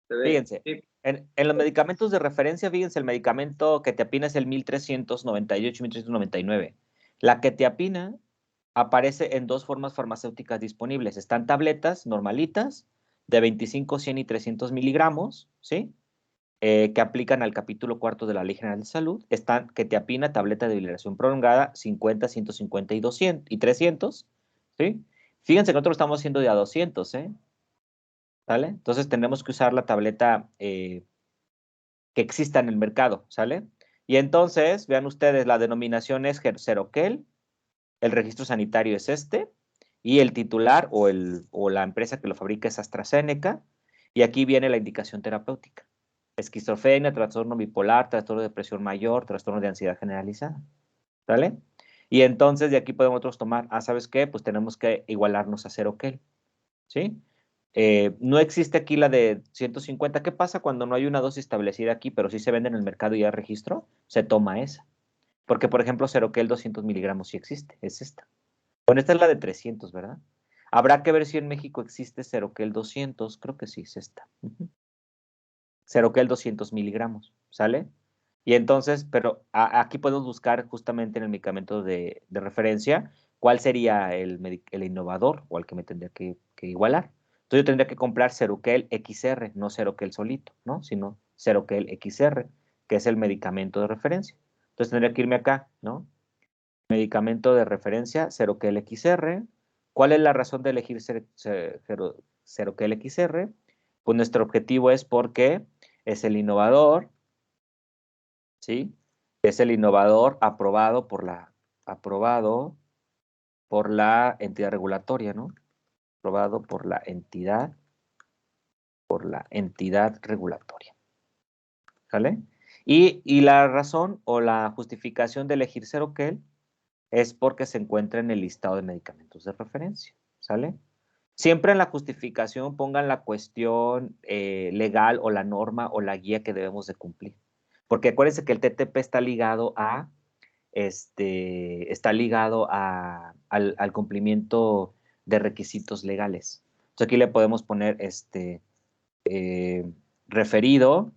¿Se ve? Fíjense, Sí. en los medicamentos de referencia, fíjense, el medicamento quetiapina es el 1398 y 1399. La quetiapina aparece en dos formas farmacéuticas disponibles. Están tabletas normalitas de 25, 100 y 300 miligramos, ¿sí? Que aplican al capítulo cuarto de la Ley General de Salud. Están quetiapina, tableta de liberación prolongada, 50, 150 y 200 y 300, ¿sí? Fíjense que nosotros estamos haciendo de a 200, ¿eh? ¿Sale? Entonces tenemos que usar la tableta que exista en el mercado, ¿sale? Y entonces, vean ustedes, la denominación es Seroquel, el registro sanitario es este, y el titular o la empresa que lo fabrica es AstraZeneca, y aquí viene la indicación terapéutica. Esquizofrenia, trastorno bipolar, trastorno de depresión mayor, trastorno de ansiedad generalizada, ¿sale? Y entonces de aquí podemos nosotros tomar, ¿sabes qué? Pues tenemos que igualarnos a Seroquel, ¿sí? No existe aquí la de 150. ¿Qué pasa cuando no hay una dosis establecida aquí, pero sí se vende en el mercado y hay registro? Se toma esa. Porque, por ejemplo, Seroquel 200 miligramos sí existe, es esta. Bueno, esta es la de 300, ¿verdad? Habrá que ver si en México existe Seroquel 200, creo que sí, es esta. Seroquel 200 miligramos, ¿sale? Y entonces, pero aquí podemos buscar justamente en el medicamento de referencia cuál sería el innovador o al que me tendría que igualar. Entonces yo tendría que comprar Seroquel XR, no Seroquel solito, ¿no? Sino Seroquel XR, que es el medicamento de referencia. Entonces tendría que irme acá, ¿no? Medicamento de referencia, Seroquel XR. ¿Cuál es la razón de elegir Seroquel XR? Pues nuestro objetivo es porque es el innovador, ¿sí? Es el innovador aprobado por la entidad regulatoria, ¿no? Aprobado por la entidad regulatoria, ¿sale? Y la razón o la justificación de elegir Seroquel es porque se encuentra en el listado de medicamentos de referencia, ¿sale? Siempre en la justificación pongan la cuestión legal o la norma o la guía que debemos de cumplir. Porque acuérdense que el TTP está ligado al cumplimiento de requisitos legales. Entonces aquí le podemos poner eh, referido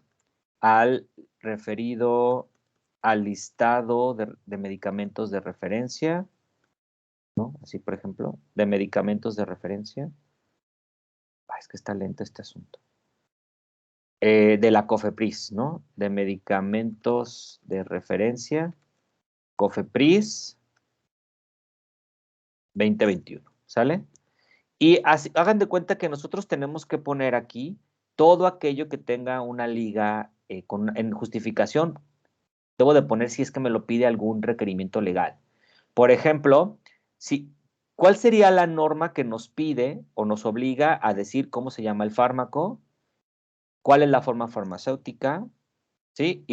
al referido al listado de medicamentos de referencia, ¿no? Así, por ejemplo, de medicamentos de referencia. Es que está lento este asunto. De la COFEPRIS, ¿no? De medicamentos de referencia, COFEPRIS 2021, ¿sale? Y hagan de cuenta que nosotros tenemos que poner aquí todo aquello que tenga una liga en justificación. Debo de poner si es que me lo pide algún requerimiento legal. Por ejemplo, ¿cuál sería la norma que nos pide o nos obliga a decir cómo se llama el fármaco? ¿Cuál es la forma farmacéutica? ¿Sí?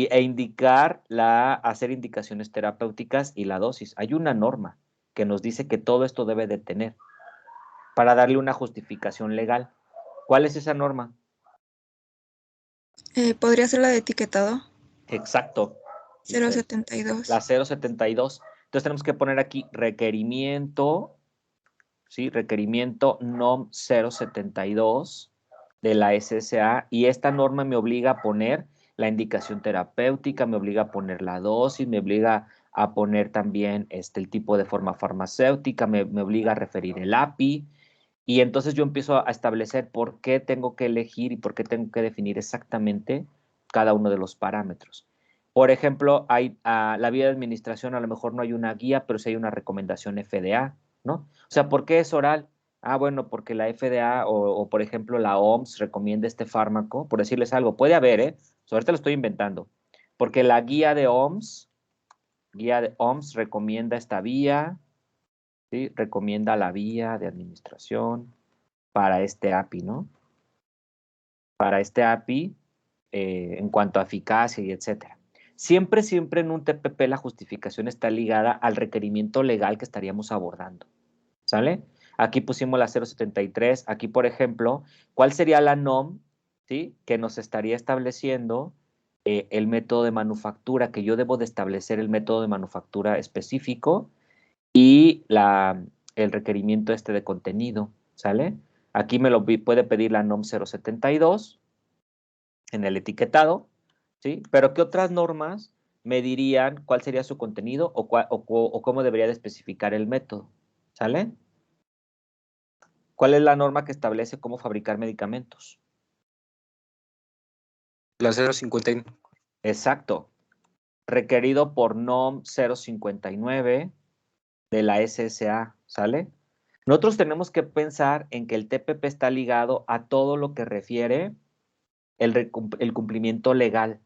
Hacer indicaciones terapéuticas y la dosis. Hay una norma que nos dice que todo esto debe de tener para darle una justificación legal. ¿Cuál es esa norma? ¿Podría ser la de etiquetado? Exacto. Giselle. 072. La 072. Entonces tenemos que poner aquí requerimiento, ¿sí? Requerimiento NOM 072 de la SSA, y esta norma me obliga a poner la indicación terapéutica, me obliga a poner la dosis, me obliga a poner también el tipo de forma farmacéutica, me obliga a referir el API, y entonces yo empiezo a establecer por qué tengo que elegir y por qué tengo que definir exactamente cada uno de los parámetros. Por ejemplo, la vía de administración, a lo mejor no hay una guía, pero sí hay una recomendación FDA, ¿no? O sea, ¿por qué es oral? Bueno, porque la FDA por ejemplo, la OMS recomienda este fármaco, por decirles algo, puede haber, ¿eh? Ahorita lo estoy inventando, porque la guía de OMS recomienda esta vía, ¿sí? Recomienda la vía de administración para este API, ¿no? Para este API en cuanto a eficacia y etcétera. Siempre, siempre en un TPP la justificación está ligada al requerimiento legal que estaríamos abordando, ¿sale? Aquí pusimos la 073, aquí por ejemplo, ¿cuál sería la NOM, ¿sí? Que nos estaría estableciendo el método de manufactura, que yo debo de establecer el método de manufactura específico y el requerimiento de contenido, ¿sale? Aquí me lo puede pedir la NOM 072 en el etiquetado, ¿sí? Pero ¿qué otras normas me dirían cuál sería su contenido o cómo debería de especificar el método, ¿sale? ¿Cuál es la norma que establece cómo fabricar medicamentos? La 059. Exacto. Requerido por NOM 059 de la SSA, ¿sale? Nosotros tenemos que pensar en que el TPP está ligado a todo lo que refiere el cumplimiento legal,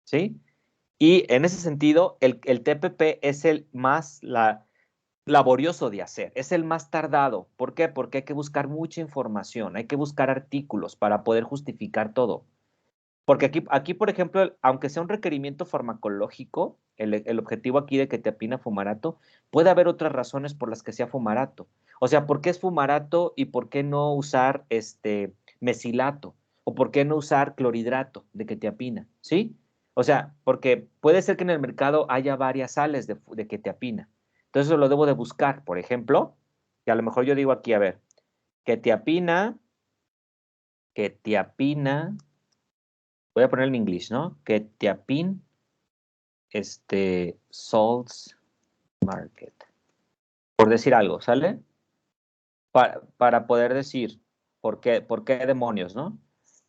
¿sí? Y en ese sentido, el TPP es el más laborioso de hacer, es el más tardado. ¿Por qué? Porque hay que buscar mucha información, hay que buscar artículos para poder justificar todo. Porque aquí, por ejemplo, aunque sea un requerimiento farmacológico, el objetivo aquí de quetiapina fumarato, puede haber otras razones por las que sea fumarato. O sea, ¿por qué es fumarato y por qué no usar mesilato? ¿O por qué no usar clorhidrato de quetiapina? ¿Sí? O sea, porque puede ser que en el mercado haya varias sales de quetiapina. Entonces eso lo debo de buscar, por ejemplo, que a lo mejor yo digo aquí, a ver, quetiapina, voy a poner en inglés, ¿no? Quetiapin, salts market. Por decir algo, ¿sale? Para poder decir por qué demonios, ¿no?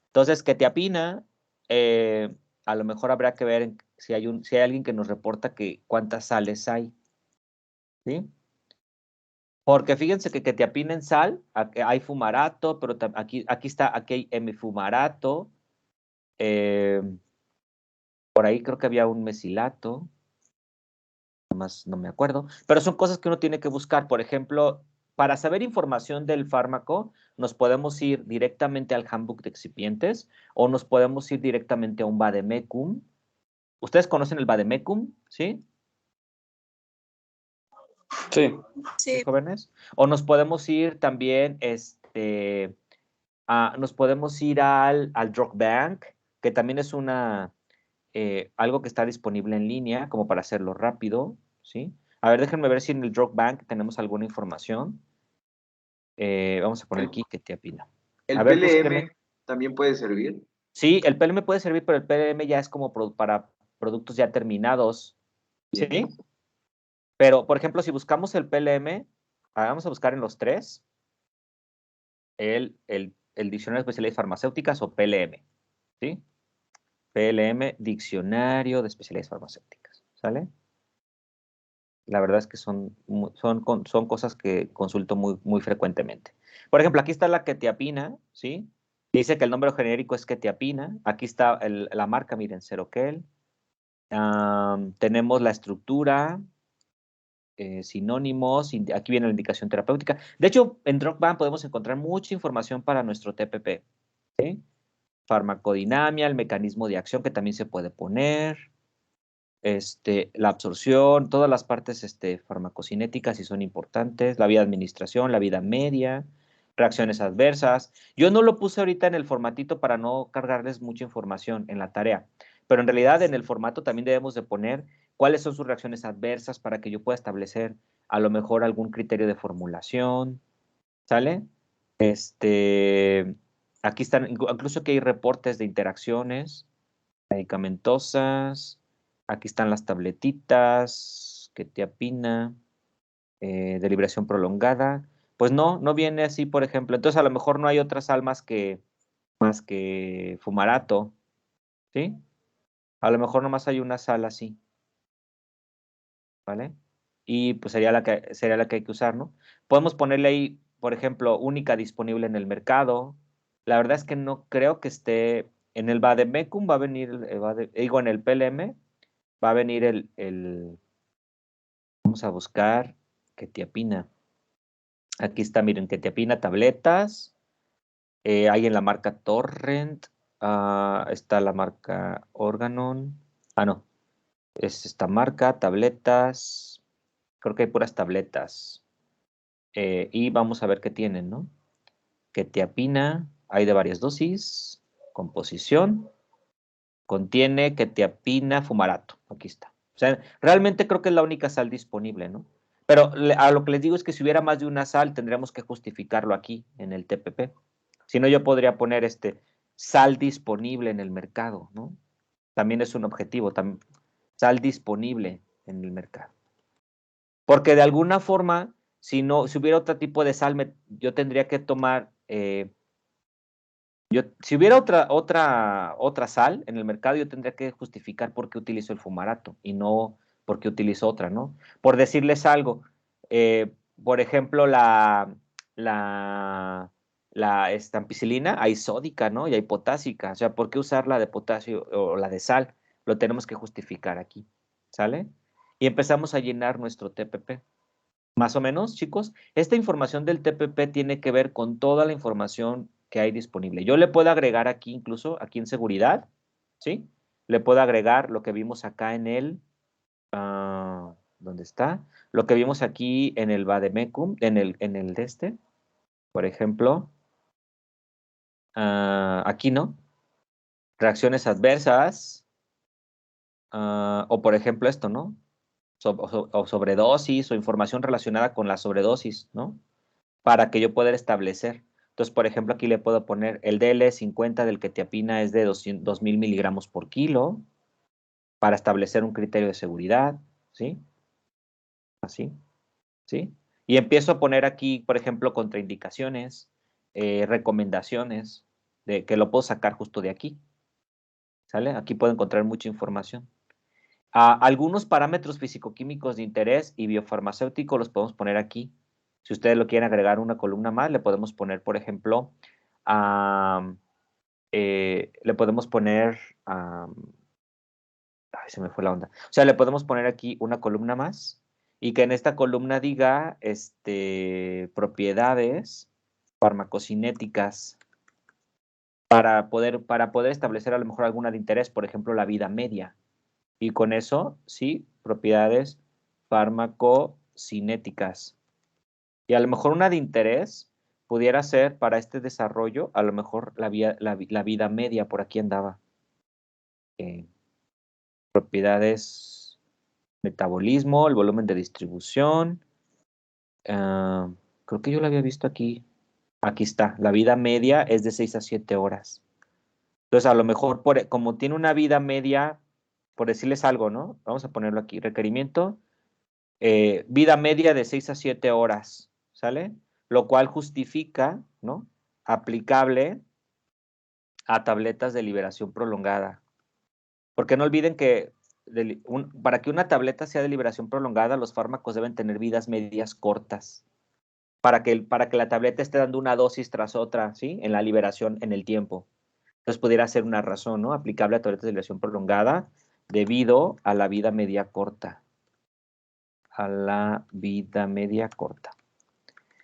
Entonces, quetiapina, a lo mejor habrá que ver si hay alguien que nos reporta cuántas sales hay, ¿sí? Porque fíjense que quetiapina en sal, hay fumarato, pero aquí hay M-fumarato, por ahí creo que había un mesilato, más no me acuerdo, pero son cosas que uno tiene que buscar. Por ejemplo, para saber información del fármaco, nos podemos ir directamente al handbook de excipientes o nos podemos ir directamente a un vademecum. ¿Ustedes conocen el vademecum? ¿Sí? Sí. ¿Sí, Sí, jóvenes? O nos podemos ir también, nos podemos ir al Drug Bank, que también es algo que está disponible en línea, como para hacerlo rápido, ¿sí? A ver, déjenme ver si en el Drug Bank tenemos alguna información. Vamos a poner aquí quetiapina. A ¿El ver, búsquenme. PLM también puede servir? Sí, el PLM puede servir, pero el PLM ya es como para productos ya terminados, ¿sí? Bien. Pero, por ejemplo, si buscamos el PLM, vamos a buscar en los tres el Diccionario de Especialidades Farmacéuticas o PLM, ¿sí? PLM, Diccionario de Especialidades Farmacéuticas, ¿sale? La verdad es que son cosas que consulto muy, muy frecuentemente. Por ejemplo, aquí está la quetiapina, ¿sí? Dice que el nombre genérico es quetiapina. Aquí está la marca, miren, Seroquel. Tenemos la estructura, sinónimos, aquí viene la indicación terapéutica. De hecho, en DrugBank podemos encontrar mucha información para nuestro TPP, ¿sí? Farmacodinamia, el mecanismo de acción que también se puede poner, la absorción, todas las partes farmacocinéticas si son importantes, la vía de administración, la vida media, reacciones adversas. Yo no lo puse ahorita en el formatito para no cargarles mucha información en la tarea, pero en realidad en el formato también debemos de poner cuáles son sus reacciones adversas para que yo pueda establecer a lo mejor algún criterio de formulación, ¿sale? Aquí están, incluso que hay reportes de interacciones medicamentosas. Aquí están las tabletitas, quetiapina, de liberación prolongada. Pues no viene así, por ejemplo. Entonces a lo mejor no hay otra sal más que fumarato, ¿sí? A lo mejor nomás hay una sal así, ¿vale? Y pues sería la que hay que usar, ¿no? Podemos ponerle ahí, por ejemplo, única disponible en el mercado. La verdad es que no creo que esté en el vademecum, va a venir, digo, en el PLM, va a venir vamos a buscar quetiapina. Aquí está, miren, quetiapina, tabletas. Hay en la marca Torrent. Está la marca Organon. No, es esta marca, tabletas. Creo que hay puras tabletas. Y vamos a ver qué tienen, ¿no? Quetiapina, hay de varias dosis, composición. Contiene quetiapina fumarato. Aquí está. O sea, realmente creo que es la única sal disponible, ¿no? Pero a lo que les digo es que si hubiera más de una sal, tendríamos que justificarlo aquí en el TPP. Si no, yo podría poner sal disponible en el mercado, ¿no? También es un objetivo, sal disponible en el mercado. Porque de alguna forma, si hubiera otro tipo de sal, yo tendría que tomar, si hubiera otra sal en el mercado, yo tendría que justificar por qué utilizo el fumarato y no por qué utilizo otra, ¿no? Por decirles algo, por ejemplo, la estampicilina hay sódica, ¿no? Y hay potásica. O sea, ¿por qué usar la de potasio o la de sal? Lo tenemos que justificar aquí, ¿sale? Y empezamos a llenar nuestro TPP. Más o menos, chicos, esta información del TPP tiene que ver con toda la información que hay disponible. Yo le puedo agregar aquí, incluso aquí en seguridad, ¿sí? Le puedo agregar lo que vimos acá en ¿dónde está? Lo que vimos aquí en el Vademecum, en el de este, por ejemplo, aquí, ¿no? Reacciones adversas, o por ejemplo esto, ¿no? O sobredosis o información relacionada con la sobredosis, ¿no? Para que yo pueda establecer. Entonces, por ejemplo, aquí le puedo poner el DL50 del quetiapina es de 2000 miligramos por kilo para establecer un criterio de seguridad, ¿sí? Así, ¿sí? Y empiezo a poner aquí, por ejemplo, contraindicaciones, recomendaciones, que lo puedo sacar justo de aquí, ¿sale? Aquí puedo encontrar mucha información. Algunos parámetros fisicoquímicos de interés y biofarmacéutico los podemos poner aquí. Si ustedes lo quieren agregar una columna más, le podemos poner, por ejemplo, le podemos poner, ay, se me fue la onda. O sea, le podemos poner aquí una columna más y que en esta columna diga, propiedades farmacocinéticas para poder establecer a lo mejor alguna de interés, por ejemplo, la vida media. Y con eso, sí, propiedades farmacocinéticas. Y a lo mejor una de interés pudiera ser para este desarrollo, a lo mejor la vida media, por aquí andaba. Propiedades, metabolismo, el volumen de distribución. Creo que yo lo había visto aquí. Aquí está, la vida media es de 6 a 7 horas. Entonces, a lo mejor, como tiene una vida media, por decirles algo, ¿no? Vamos a ponerlo aquí, requerimiento. Vida media de 6 a 7 horas, ¿sale? Lo cual justifica, ¿no? Aplicable a tabletas de liberación prolongada. Porque no olviden que para que una tableta sea de liberación prolongada, los fármacos deben tener vidas medias cortas. Para que la tableta esté dando una dosis tras otra, ¿sí? En la liberación en el tiempo. Entonces pudiera ser una razón, ¿no? Aplicable a tabletas de liberación prolongada debido a la vida media corta. A la vida media corta.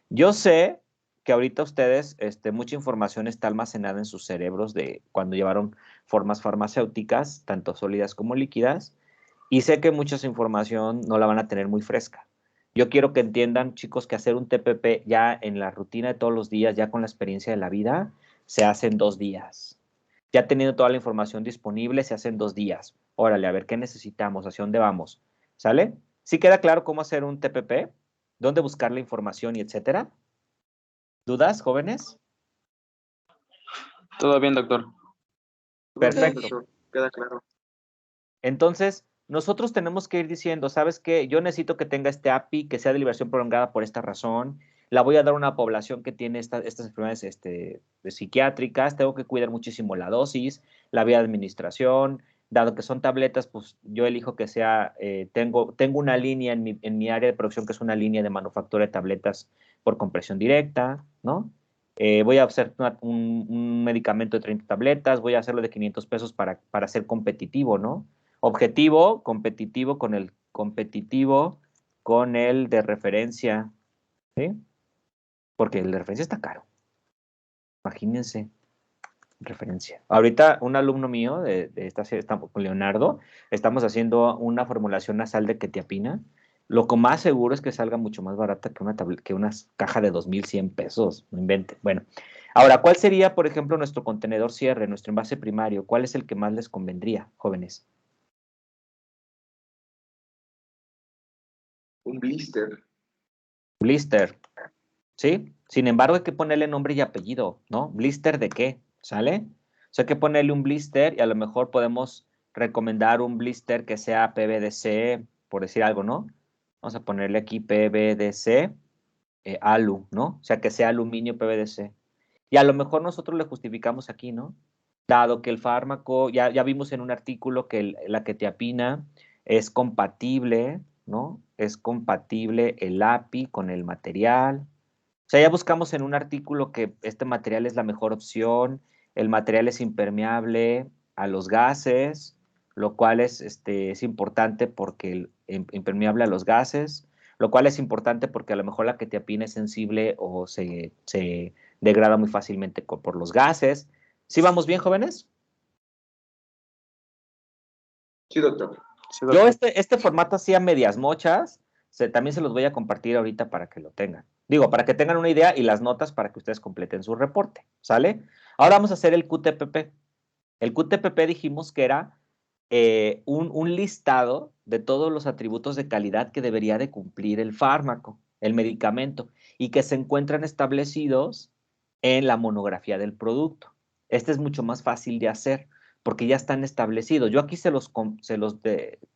Yo sé que ahorita ustedes, mucha información está almacenada en sus cerebros de cuando llevaron formas farmacéuticas, tanto sólidas como líquidas, y sé que mucha información no la van a tener muy fresca. Yo quiero que entiendan, chicos, que hacer un TPP ya en la rutina de todos los días, ya con la experiencia de la vida, se hace en 2 días. Ya teniendo toda la información disponible, se hace en 2 días. Órale, a ver, ¿qué necesitamos? ¿Hacia dónde vamos? ¿Sale? ¿Sí queda claro cómo hacer un TPP? ¿Dónde buscar la información y etcétera? ¿Dudas, jóvenes? Todo bien, doctor. Perfecto. Doctor, queda claro. Entonces, nosotros tenemos que ir diciendo, ¿sabes qué? Yo necesito que tenga este API, que sea de liberación prolongada por esta razón. La voy a dar a una población que tiene estas enfermedades psiquiátricas. Tengo que cuidar muchísimo la dosis, la vía de administración. Dado que son tabletas, pues yo elijo que sea, tengo una línea en mi área de producción que es una línea de manufactura de tabletas por compresión directa, ¿no? Voy a hacer un medicamento de 30 tabletas, voy a hacerlo de 500 pesos para ser competitivo, ¿no? Objetivo, competitivo con el de referencia, ¿sí? Porque el de referencia está caro. Imagínense, referencia. Ahorita un alumno mío de esta serie, con Leonardo, estamos haciendo una formulación nasal de quetiapina. Lo que más seguro es que salga mucho más barata que una caja de 2,100 pesos. No invente. Bueno, Ahora, ¿cuál sería, por ejemplo, nuestro contenedor cierre, nuestro envase primario? ¿Cuál es el que más les convendría, jóvenes? Un blister. Blister, ¿sí? Sin embargo, hay que ponerle nombre y apellido, ¿no? ¿Blister de qué? ¿Sale? O sea, hay que ponerle un blister y a lo mejor podemos recomendar un blister que sea PVDC, por decir algo, ¿no? Vamos a ponerle aquí PVDC, alu, ¿no? O sea, que sea aluminio PVDC. Y a lo mejor nosotros le justificamos aquí, ¿no? Dado que el fármaco, ya vimos en un artículo que la quetiapina es compatible, ¿no? Es compatible el API con el material. O sea, ya buscamos en un artículo que este material es la mejor opción, el material es impermeable a los gases, lo cual es importante porque impermeable a los gases, lo cual es importante porque a lo mejor la quetiapina es sensible o se degrada muy fácilmente por los gases. ¿Sí vamos bien, jóvenes? Sí, doctor. Sí, Yo doctor. este formato así a medias mochas, también se los voy a compartir ahorita para que lo tengan. Digo, para que tengan una idea y las notas para que ustedes completen su reporte, ¿sale? Ahora vamos a hacer el QTPP. El QTPP dijimos que era un listado de todos los atributos de calidad que debería de cumplir el fármaco, el medicamento, y que se encuentran establecidos en la monografía del producto. Este es mucho más fácil de hacer porque ya están establecidos. Yo aquí se los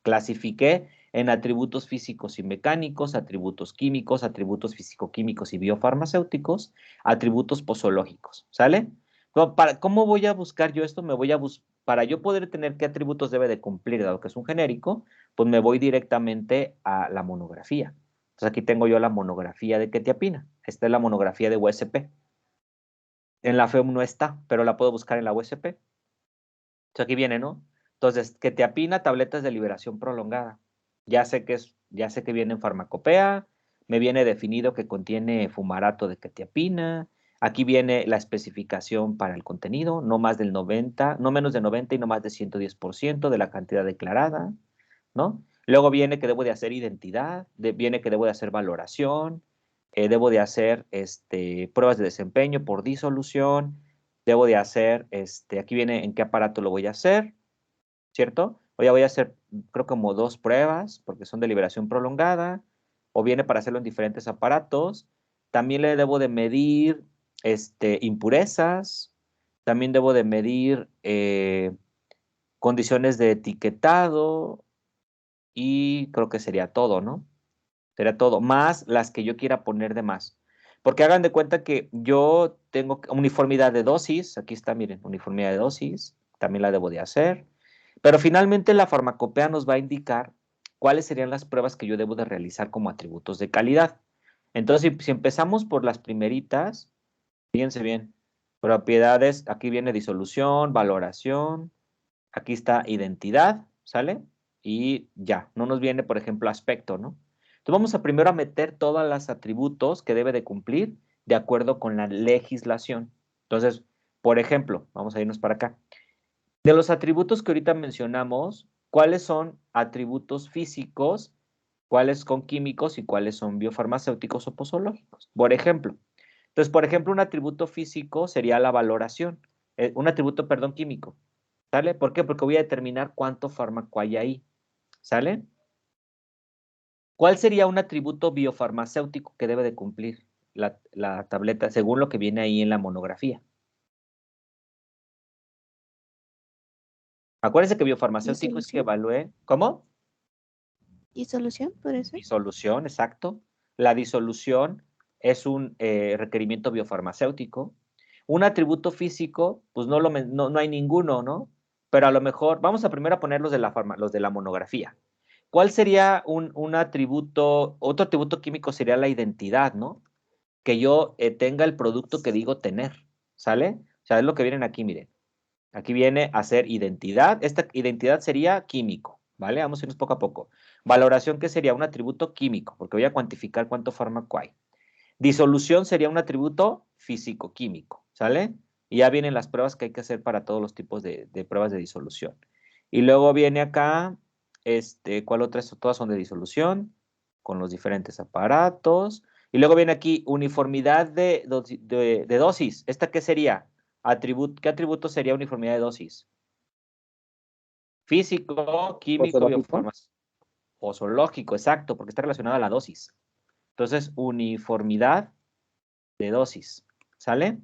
clasifiqué en atributos físicos y mecánicos, atributos químicos, atributos físico-químicos y biofarmacéuticos, atributos posológicos, ¿sale? ¿Cómo voy a buscar yo esto? Para yo poder tener qué atributos debe de cumplir, dado que es un genérico, pues me voy directamente a la monografía. Entonces aquí tengo yo la monografía de quetiapina. Esta es la monografía de USP. En la FEUM no está, pero la puedo buscar en la USP. Entonces aquí viene, ¿no? Entonces, quetiapina, tabletas de liberación prolongada. Ya sé que viene en farmacopea, me viene definido que contiene fumarato de quetiapina. Aquí viene la especificación para el contenido, no más del 90, no menos de 90 y no más de 110% de la cantidad declarada, ¿no? Luego viene que debo de hacer identidad, viene que debo de hacer valoración, debo de hacer pruebas de desempeño por disolución, debo de hacer, aquí viene en qué aparato lo voy a hacer, ¿cierto? O ya voy a hacer, creo como 2 pruebas, porque son de liberación prolongada, o viene para hacerlo en diferentes aparatos. También le debo de medir, impurezas, también debo de medir condiciones de etiquetado, y creo que sería todo, ¿no? Sería todo, más las que yo quiera poner de más. Porque hagan de cuenta que yo tengo uniformidad de dosis, aquí está, miren, uniformidad de dosis, también la debo de hacer, pero finalmente la farmacopea nos va a indicar cuáles serían las pruebas que yo debo de realizar como atributos de calidad. Entonces, si empezamos por las primeritas, fíjense bien, propiedades, aquí viene disolución, valoración, aquí está identidad, ¿sale? Y ya, no nos viene, por ejemplo, aspecto, ¿no? Entonces vamos a primero a meter todos los atributos que debe de cumplir de acuerdo con la legislación. Entonces, por ejemplo, vamos a irnos para acá. De los atributos que ahorita mencionamos, ¿cuáles son atributos físicos, cuáles son químicos y cuáles son biofarmacéuticos o posológicos? Por ejemplo, entonces, por ejemplo, un atributo físico sería la valoración, un atributo, perdón, químico, ¿sale? ¿Por qué? Porque voy a determinar cuánto fármaco hay ahí, ¿sale? ¿Cuál sería un atributo biofarmacéutico que debe de cumplir la tableta según lo que viene ahí en la monografía? Acuérdense que biofarmacéutico es que ¿Disolución? evalúe, ¿cómo? ¿Disolución puede ser? Disolución, exacto. La disolución es un requerimiento biofarmacéutico. Un atributo físico, pues no hay ninguno, ¿no? Pero a lo mejor, vamos a primero a poner los de la monografía. ¿Cuál sería un atributo? Otro atributo químico sería la identidad, ¿no? Que yo tenga el producto que digo tener, ¿sale? O sea, es lo que vienen aquí, miren. Aquí viene a ser identidad. Esta identidad sería químico, ¿vale? Vamos a irnos poco a poco. Valoración, ¿qué sería? Un atributo químico, porque voy a cuantificar cuánto fármaco hay. Disolución sería un atributo físico-químico, ¿sale? Y ya vienen las pruebas que hay que hacer para todos los tipos de pruebas de disolución. Y luego viene acá, ¿cuál otra? Todas son de disolución, con los diferentes aparatos. Y luego viene aquí uniformidad de dosis. ¿Esta qué sería? ¿Qué atributo sería uniformidad de dosis? Físico, químico, Posológico. biofarmacéutico. Posológico, exacto, porque está relacionado a la dosis. Entonces, uniformidad de dosis. ¿Sale?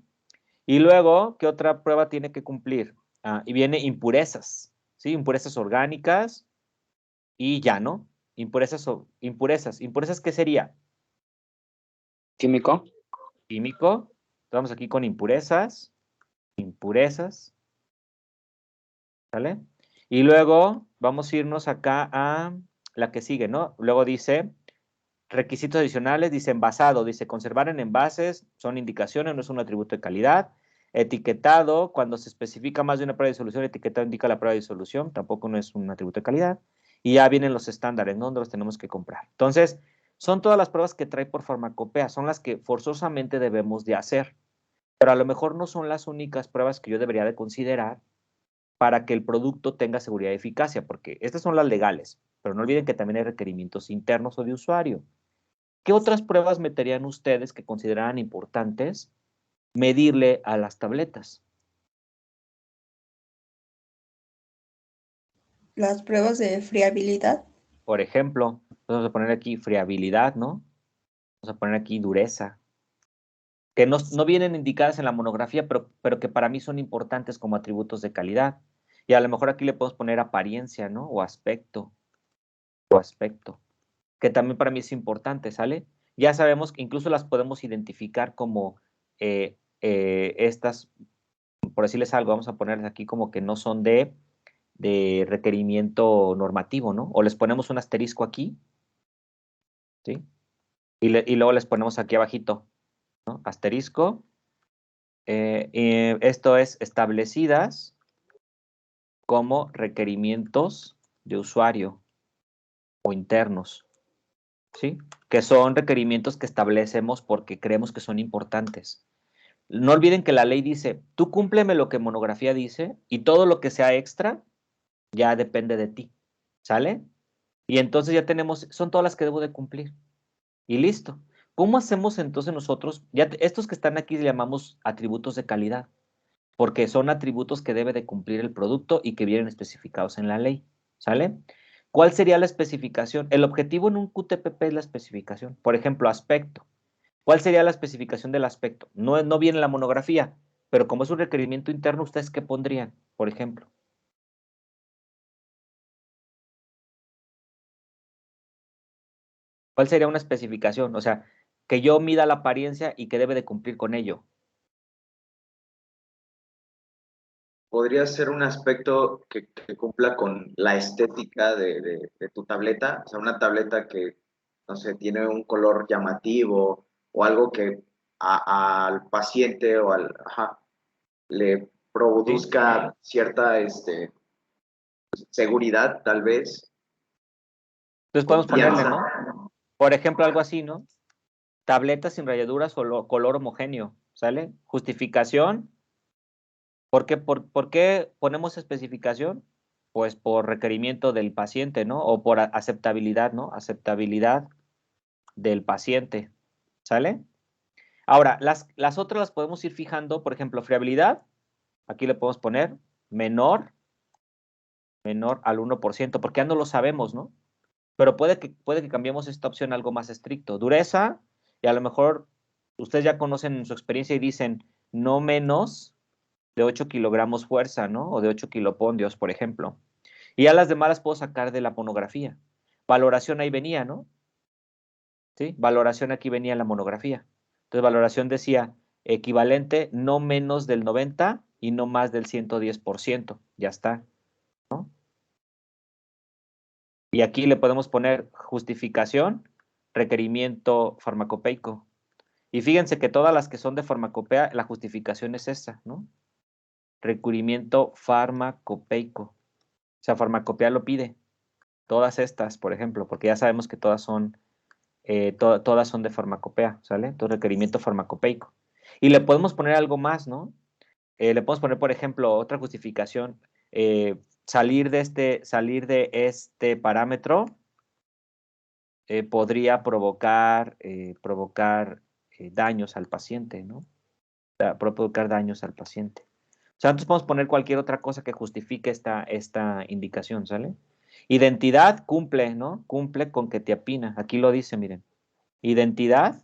Y luego, ¿qué otra prueba tiene que cumplir? Y viene impurezas, ¿sí? Impurezas orgánicas y ya, ¿no? ¿Impurezas qué sería? Químico. Químico. Vamos aquí con impurezas, ¿sale? Y luego vamos a irnos acá a la que sigue, ¿no? Luego dice requisitos adicionales, dice envasado, dice conservar en envases, son indicaciones, no es un atributo de calidad. Etiquetado, cuando se especifica más de una prueba de disolución, etiquetado indica la prueba de disolución, tampoco no es un atributo de calidad. Y ya vienen los estándares, ¿no? Donde los tenemos que comprar. Entonces, son todas las pruebas que trae por farmacopea, son las que forzosamente debemos de hacer. Pero a lo mejor no son las únicas pruebas que yo debería de considerar para que el producto tenga seguridad y eficacia, porque estas son las legales, pero no olviden que también hay requerimientos internos o de usuario. ¿Qué otras pruebas meterían ustedes que consideraran importantes medirle a las tabletas? Las pruebas de friabilidad. Por ejemplo, vamos a poner aquí friabilidad, ¿no? Vamos a poner aquí dureza, que no vienen indicadas en la monografía, pero que para mí son importantes como atributos de calidad. Y a lo mejor aquí le podemos poner apariencia, ¿no? O aspecto, que también para mí es importante, ¿sale? Ya sabemos que incluso las podemos identificar como estas, por decirles algo, vamos a ponerles aquí como que no son de requerimiento normativo, ¿no? O les ponemos un asterisco aquí, ¿sí? Y luego les ponemos aquí abajito, ¿no? Asterisco. Esto es establecidas como requerimientos de usuario o internos, ¿sí? Que son requerimientos que establecemos porque creemos que son importantes. No olviden que la ley dice, tú cúmpleme lo que monografía dice y todo lo que sea extra ya depende de ti, ¿sale? Y entonces ya tenemos, son todas las que debo de cumplir. Y listo. ¿Cómo hacemos entonces nosotros? Estos que están aquí les llamamos atributos de calidad, porque son atributos que debe de cumplir el producto y que vienen especificados en la ley, ¿sale? ¿Cuál sería la especificación? El objetivo en un QTPP es la especificación. Por ejemplo, aspecto. ¿Cuál sería la especificación del aspecto? No viene en la monografía, pero como es un requerimiento interno, ¿ustedes qué pondrían, por ejemplo? ¿Cuál sería una especificación? O sea, que yo mida la apariencia y que debe de cumplir con ello. Podría ser un aspecto que cumpla con la estética de tu tableta, o sea, una tableta que, no sé, tiene un color llamativo o algo que al paciente o le ¿Sí? produzca cierta seguridad, tal vez, Entonces podemos ponerle, confianza. ¿no? Por ejemplo, algo así, ¿no? Tabletas sin rayaduras o color homogéneo, ¿sale? Justificación. ¿Por qué ponemos especificación? Pues por requerimiento del paciente, ¿no? O por aceptabilidad, ¿no? Aceptabilidad del paciente, ¿sale? Ahora, las otras las podemos ir fijando, por ejemplo, friabilidad, aquí le podemos poner menor al 1%, porque ya no lo sabemos, ¿no? Pero puede que cambiemos esta opción a algo más estricto. Dureza, y a lo mejor ustedes ya conocen su experiencia y dicen no menos de 8 kilogramos fuerza, ¿no? O de 8 kilopondios, por ejemplo. Y ya las demás las puedo sacar de la monografía. Valoración ahí venía, ¿no? ¿Sí? Valoración aquí venía en la monografía. Entonces, valoración decía equivalente no menos del 90 y no más del 110%. Ya está, ¿no? Y aquí le podemos poner justificación, requerimiento farmacopeico. Y fíjense que todas las que son de farmacopea, la justificación es esa, ¿no? Requerimiento farmacopeico. O sea, farmacopea lo pide. Todas estas, por ejemplo, porque ya sabemos que todas son de farmacopea, ¿sale? Entonces, requerimiento farmacopeico. Y le podemos poner algo más, ¿no? Le podemos poner, por ejemplo, otra justificación, salir de este parámetro podría provocar, daños al paciente, ¿no? O sea, provocar daños al paciente. O sea, entonces podemos poner cualquier otra cosa que justifique esta indicación, ¿sale? Identidad cumple, ¿no? Cumple con quetiapina. Aquí lo dice, miren. Identidad,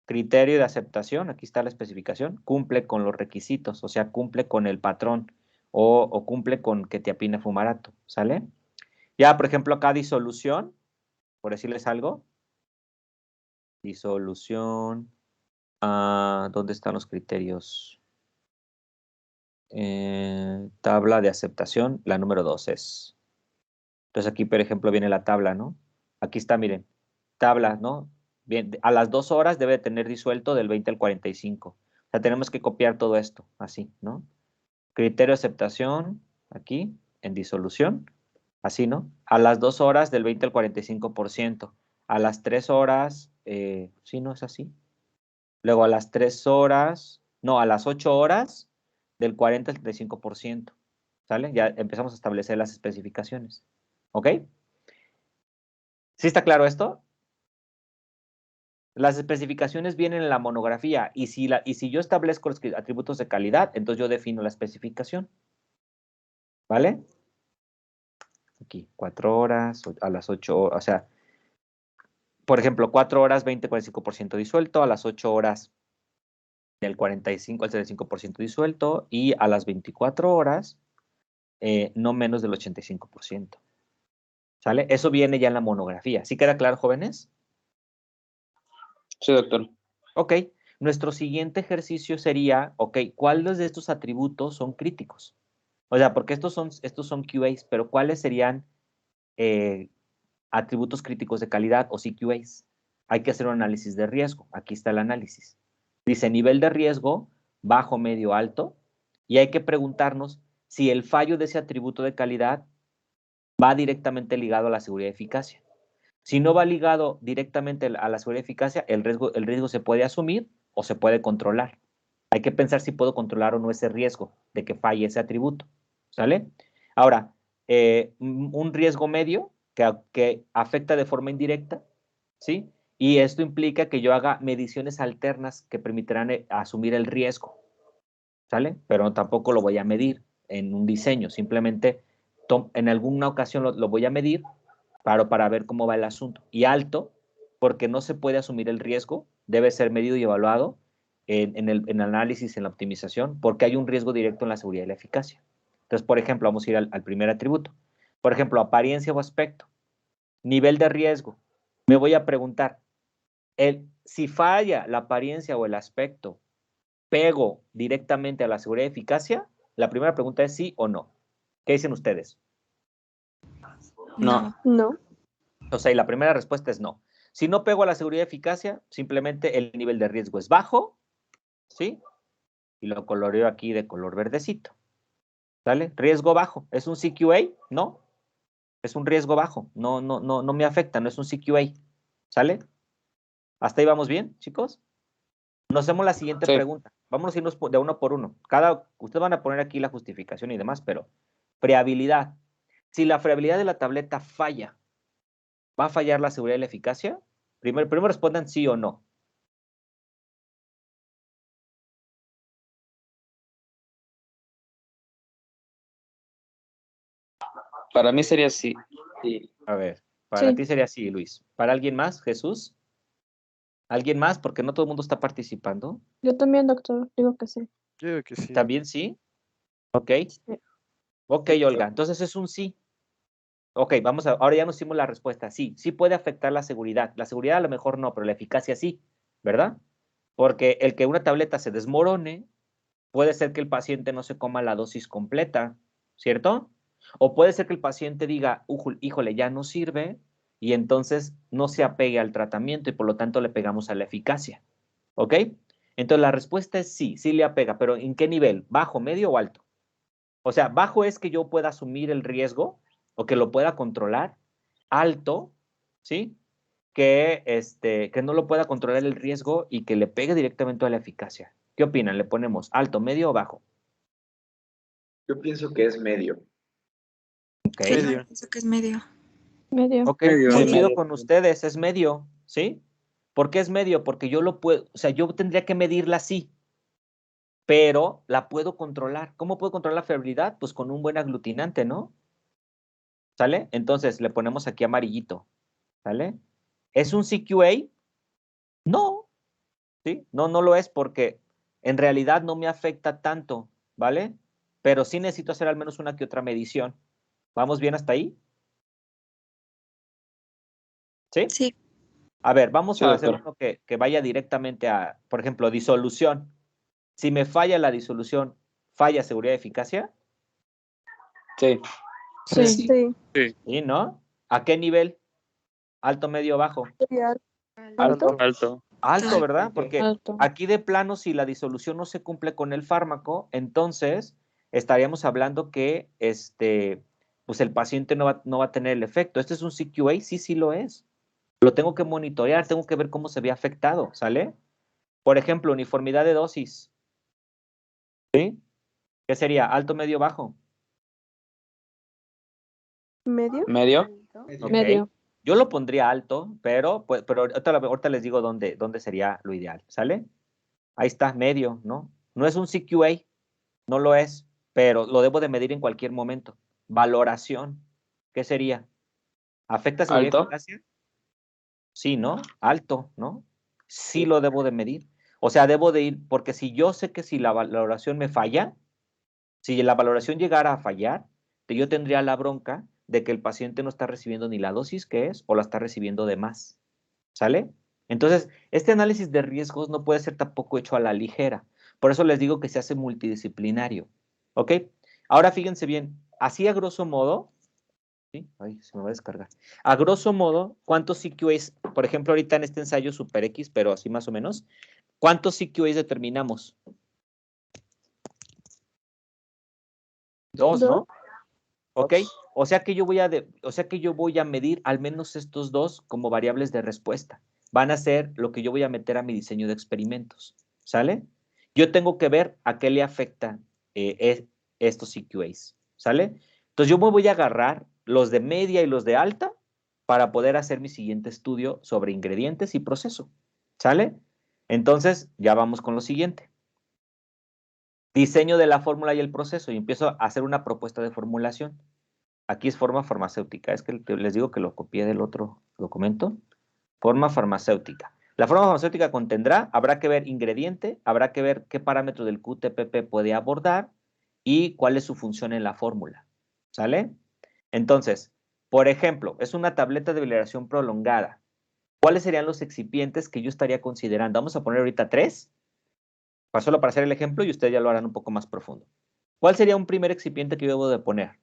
criterio de aceptación, aquí está la especificación, cumple con los requisitos, o sea, cumple con el patrón o cumple con quetiapina fumarato, ¿sale? Ya, por ejemplo, acá disolución, por decirles algo. Disolución. ¿Dónde están los criterios? Tabla de aceptación, la número 2 es. Entonces aquí, por ejemplo, viene la tabla, ¿no? Aquí está, miren, tabla, ¿no? Bien, a las 2 horas debe tener disuelto del 20 al 45. O sea, tenemos que copiar todo esto, así, ¿no? Criterio de aceptación, aquí, en disolución, así, ¿no? A las 2 horas del 20 al 45%. A las 3 horas, sí, ¿no es así? Luego a las 3 horas, no, a las 8 horas, del 40 al 35%. ¿Sale? Ya empezamos a establecer las especificaciones. ¿Ok? ¿Sí está claro esto? Las especificaciones vienen en la monografía y si yo establezco los atributos de calidad, entonces yo defino la especificación. ¿Vale? Aquí, 4 horas, a las 8 horas, o sea, por ejemplo, 4 horas, 20-45% disuelto, a las 8 horas, del 45 al 35% disuelto, y a las 24 horas, no menos del 85%. ¿Sale? Eso viene ya en la monografía. ¿Sí queda claro, jóvenes? Sí, doctor. Ok. Nuestro siguiente ejercicio sería, ok, ¿cuáles de estos atributos son críticos? O sea, porque estos son QAs, pero ¿cuáles serían atributos críticos de calidad o CQAs? Hay que hacer un análisis de riesgo. Aquí está el análisis. Dice nivel de riesgo, bajo, medio, alto, y hay que preguntarnos si el fallo de ese atributo de calidad va directamente ligado a la seguridad y eficacia. Si no va ligado directamente a la seguridad y eficacia, el riesgo se puede asumir o se puede controlar. Hay que pensar si puedo controlar o no ese riesgo de que falle ese atributo. ¿Sale? Ahora, un riesgo medio que afecta de forma indirecta, ¿sí? Y esto implica que yo haga mediciones alternas que permitirán asumir el riesgo. ¿Sale? Pero tampoco lo voy a medir en un diseño, simplemente en alguna ocasión lo voy a medir para ver cómo va el asunto. Y alto, porque no se puede asumir el riesgo, debe ser medido y evaluado en el análisis, en la optimización, porque hay un riesgo directo en la seguridad y la eficacia. Entonces, por ejemplo, vamos a ir al primer atributo. Por ejemplo, apariencia o aspecto. Nivel de riesgo. Me voy a preguntar, si falla la apariencia o el aspecto, ¿pego directamente a la seguridad y eficacia? La primera pregunta es sí o no. ¿Qué dicen ustedes? No. No. O sea, y la primera respuesta es no. Si no pego a la seguridad y eficacia, simplemente el nivel de riesgo es bajo, ¿sí? Y lo coloreo aquí de color verdecito. ¿Sale? Riesgo bajo. ¿Es un CQA? No. Es un riesgo bajo. No me afecta, no es un CQA. ¿Sale? ¿Hasta ahí vamos bien, chicos? Nos hacemos la siguiente Sí. pregunta. Vamos a irnos de uno por uno. Ustedes van a poner aquí la justificación y demás, pero friabilidad. Si la friabilidad de la tableta falla, ¿va a fallar la seguridad y la eficacia? Primero respondan sí o no. Para mí sería sí. Sí. A ver, para Sí. ti sería sí, Luis. ¿Para alguien más, Jesús? ¿Alguien más? Porque no todo el mundo está participando. Yo también, doctor, digo que sí. Yo digo que sí. ¿También sí? Ok. Sí. Ok, Olga. Entonces es un sí. Ok, ahora ya nos hicimos la respuesta. Sí, sí puede afectar la seguridad. La seguridad a lo mejor no, pero la eficacia sí, ¿verdad? Porque el que una tableta se desmorone, puede ser que el paciente no se coma la dosis completa, ¿cierto? O puede ser que el paciente diga, híjole, ya no sirve, y entonces no se apegue al tratamiento y por lo tanto le pegamos a la eficacia, ¿ok? Entonces la respuesta es sí, sí le apega, pero ¿en qué nivel? ¿Bajo, medio o alto? O sea, bajo es que yo pueda asumir el riesgo o que lo pueda controlar. Alto, ¿sí? Que no lo pueda controlar el riesgo y que le pegue directamente a la eficacia. ¿Qué opinan? ¿Le ponemos alto, medio o bajo? Yo pienso que es medio. Ok. Medio. Pienso que es medio. Medio. Ok, Medio. coincido Medio. con ustedes, es medio, ¿sí? ¿Por qué es medio? Porque yo lo puedo, o sea, yo tendría que medirla así, pero la puedo controlar. ¿Cómo puedo controlar la fiabilidad? Pues con un buen aglutinante, ¿no? ¿Sale? Entonces le ponemos aquí amarillito, ¿sale? ¿Es un CQA? No, ¿sí? No, no lo es porque en realidad no me afecta tanto, ¿vale? Pero sí necesito hacer al menos una que otra medición. ¿Vamos bien hasta ahí? ¿Sí? Sí. A ver, vamos Sí, a hacer doctor. uno que vaya directamente a, por ejemplo, disolución. Si me falla la disolución, ¿falla seguridad y eficacia? Sí. Sí. Sí. ¿Sí, no? ¿A qué nivel? ¿Alto, medio, bajo? ¿Alto? Alto. Alto, ¿verdad? Porque Alto. aquí de plano, si la disolución no se cumple con el fármaco, entonces estaríamos hablando que pues el paciente no va a tener el efecto. ¿Este es un CQA? Sí, sí lo es. Lo tengo que monitorear, tengo que ver cómo se ve afectado, ¿sale? Por ejemplo, uniformidad de dosis. ¿Sí? ¿Qué sería? ¿Alto, medio, bajo? ¿Medio? Medio. Ok. Medio. Yo lo pondría alto, pero ahorita les digo dónde sería lo ideal, ¿sale? Ahí está, medio, ¿no? No es un CQA, no lo es, pero lo debo de medir en cualquier momento. Valoración, ¿qué sería? ¿Afecta seguridad y Alto. eficacia? Sí, ¿no? Alto, ¿no? Sí lo debo de medir. O sea, debo de ir, porque si yo sé que si la valoración me falla, si la valoración llegara a fallar, yo tendría la bronca de que el paciente no está recibiendo ni la dosis que es o la está recibiendo de más. ¿Sale? Entonces, este análisis de riesgos no puede ser tampoco hecho a la ligera. Por eso les digo que se hace multidisciplinario. ¿Ok? Ahora fíjense bien, así a grosso modo, ¿sí? Ay, se me va a descargar. A grosso modo, ¿cuántos CQAs, por ejemplo, ahorita en este ensayo Super X, pero así más o menos, ¿cuántos CQAs determinamos? Dos, ¿no? ¿Ok? O sea que yo voy a medir al menos estos dos como variables de respuesta. Van a ser lo que yo voy a meter a mi diseño de experimentos. ¿Sale? Yo tengo que ver a qué le afecta estos CQAs. ¿Sale? Entonces yo me voy a agarrar los de media y los de alta para poder hacer mi siguiente estudio sobre ingredientes y proceso. ¿Sale? Entonces ya vamos con lo siguiente. Diseño de la fórmula y el proceso y empiezo a hacer una propuesta de formulación. Aquí es forma farmacéutica. Es que les digo que lo copié del otro documento. Forma farmacéutica. La forma farmacéutica habrá que ver ingrediente, habrá que ver qué parámetro del QTPP puede abordar y cuál es su función en la fórmula. ¿Sale? Entonces, por ejemplo, es una tableta de liberación prolongada. ¿Cuáles serían los excipientes que yo estaría considerando? Vamos a poner ahorita 3, solo para hacer el ejemplo y ustedes ya lo harán un poco más profundo. ¿Cuál sería un primer excipiente que yo debo de poner?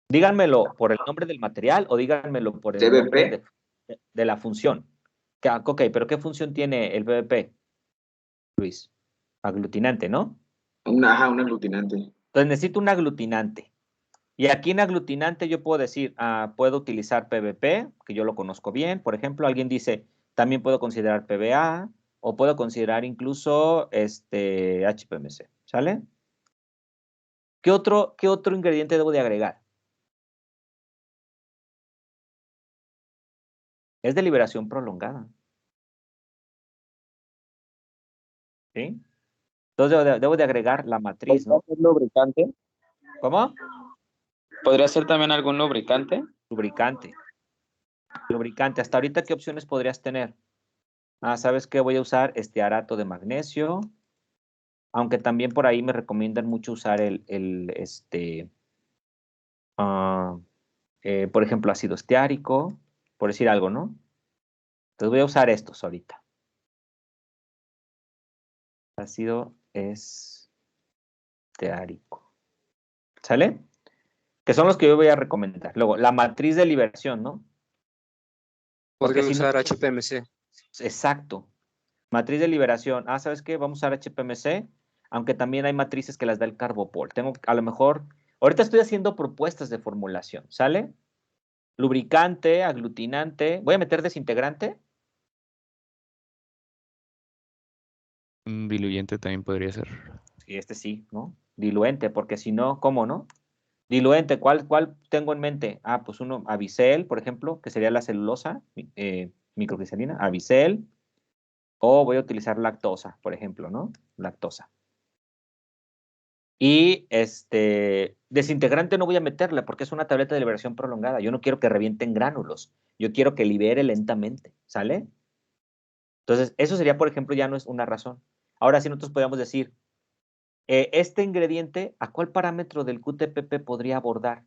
Díganmelo por el nombre del material o díganmelo por el nombre TBP. de la función. Ok, pero ¿qué función tiene el BBP, Luis? Aglutinante, ¿no? Un aglutinante. Entonces necesito un aglutinante. Y aquí en aglutinante yo puedo decir, puedo utilizar PBP, que yo lo conozco bien. Por ejemplo, alguien dice, también puedo considerar PBA o puedo considerar incluso HPMC. ¿Sale? ¿Qué otro ingrediente debo de agregar? Es de liberación prolongada. ¿Sí? Entonces debo de agregar la matriz, ¿no? ¿Podría ser lubricante? ¿Cómo? ¿Podría ser también algún lubricante? Lubricante. Lubricante. Hasta ahorita, ¿qué opciones podrías tener? ¿Sabes qué? Voy a usar arato de magnesio. Aunque también por ahí me recomiendan mucho usar por ejemplo, ácido esteárico, por decir algo, ¿no? Entonces voy a usar estos ahorita. Ácido esteárico. ¿Sale? Que son los que yo voy a recomendar. Luego, la matriz de liberación, ¿no? Porque Podría si no, usar HPMC. exacto. Matriz de liberación. ¿Sabes qué? Vamos a usar HPMC, aunque también hay matrices que las da el Carbopol. A lo mejor, ahorita estoy haciendo propuestas de formulación, ¿sale? Lubricante, aglutinante. ¿Voy a meter desintegrante? Un diluyente también podría ser. Y este sí, ¿no? Diluente, porque si no, ¿cómo no? Diluente, ¿cuál tengo en mente? Ah, pues uno, Avicel, por ejemplo, que sería la celulosa, microglicerina, Avicel, o voy a utilizar lactosa, por ejemplo, ¿no? Lactosa. Y desintegrante no voy a meterle porque es una tableta de liberación prolongada. Yo no quiero que revienten gránulos. Yo quiero que libere lentamente, ¿sale? Entonces, eso sería, por ejemplo, ya no es una razón. Ahora sí nosotros podríamos decir, este ingrediente, ¿a cuál parámetro del QTPP podría abordar?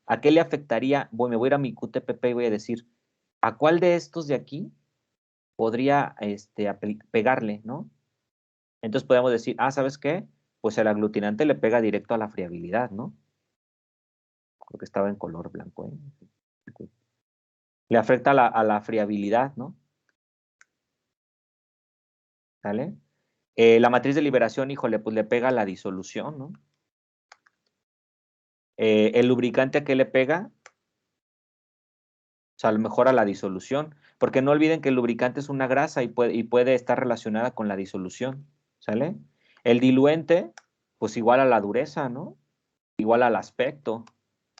¿A qué le afectaría? Bueno, me voy a ir a mi QTPP y voy a decir, ¿a cuál de estos de aquí podría pegarle, ¿no? Entonces podemos decir, ah, ¿sabes qué? Pues el aglutinante le pega directo a la friabilidad, ¿no? Creo que estaba en color blanco, ¿eh? Le afecta a la friabilidad, ¿no? ¿Sale? La matriz de liberación, híjole, pues le pega a la disolución, ¿no? El lubricante, ¿a qué le pega? O sea, a lo mejor a la disolución, porque no olviden que el lubricante es una grasa y puede estar relacionada con la disolución, ¿sale? El diluente, pues igual a la dureza, ¿no? Igual al aspecto,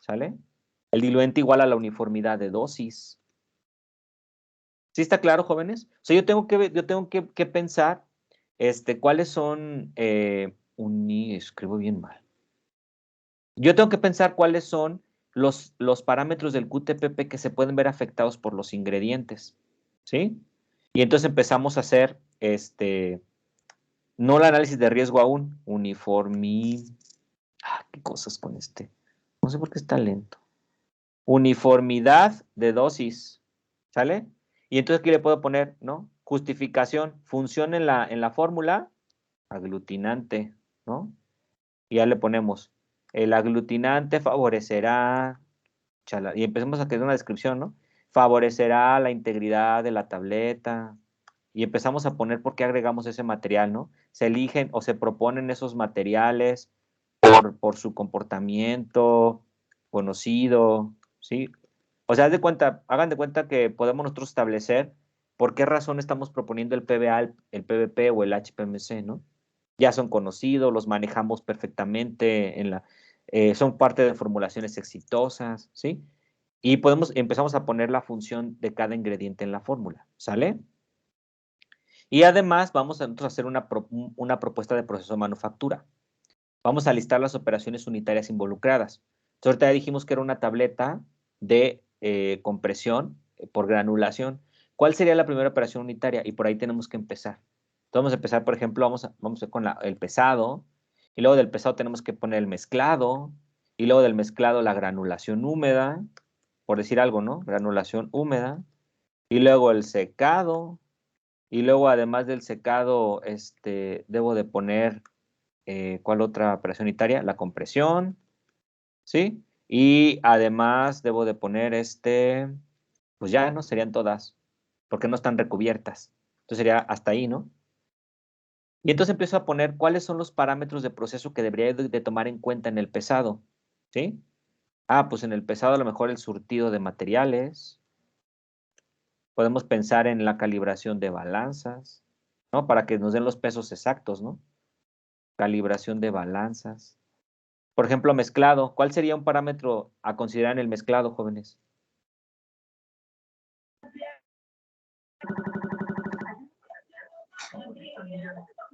¿sale? El diluente igual a la uniformidad de dosis. ¿Sí está claro, jóvenes? O sea, yo tengo que pensar, cuáles son, escribo bien mal. Yo tengo que pensar cuáles son los parámetros del QTPP que se pueden ver afectados por los ingredientes, ¿sí? Y entonces empezamos a hacer, no el análisis de riesgo aún, qué cosas con no sé por qué está lento. Uniformidad de dosis, ¿sale? Y entonces aquí le puedo poner, ¿no? Justificación, función en la fórmula, aglutinante, ¿no? Y ya le ponemos, el aglutinante favorecerá, y empezamos a crear una descripción, ¿no? Favorecerá la integridad de la tableta, y empezamos a poner por qué agregamos ese material, ¿no? Se eligen o se proponen esos materiales por su comportamiento conocido, ¿sí? O sea, hagan de cuenta que podemos nosotros establecer por qué razón estamos proponiendo el PBA, el PVP o el HPMC, ¿no? Ya son conocidos, los manejamos perfectamente, son parte de formulaciones exitosas, ¿sí? Y empezamos a poner la función de cada ingrediente en la fórmula, ¿sale? Y además vamos a nosotros hacer una propuesta de proceso de manufactura. Vamos a listar las operaciones unitarias involucradas. Entonces, ahorita ya dijimos que era una tableta de compresión por granulación. ¿Cuál sería la primera operación unitaria? Y por ahí tenemos que empezar. Entonces, vamos a empezar, por ejemplo, vamos con el pesado, y luego del pesado tenemos que poner el mezclado, y luego del mezclado la granulación húmeda, por decir algo, ¿no? Granulación húmeda, y luego el secado, y luego además del secado, debo de poner ¿cuál otra operación unitaria? La compresión, ¿sí? Y además debo de poner pues ya no serían todas, porque no están recubiertas. Entonces sería hasta ahí, ¿no? Y entonces empiezo a poner cuáles son los parámetros de proceso que debería de tomar en cuenta en el pesado, ¿sí? Ah, pues en el pesado a lo mejor el surtido de materiales. Podemos pensar en la calibración de balanzas, ¿no? Para que nos den los pesos exactos, ¿no? Calibración de balanzas. Por ejemplo, mezclado. ¿Cuál sería un parámetro a considerar en el mezclado, jóvenes?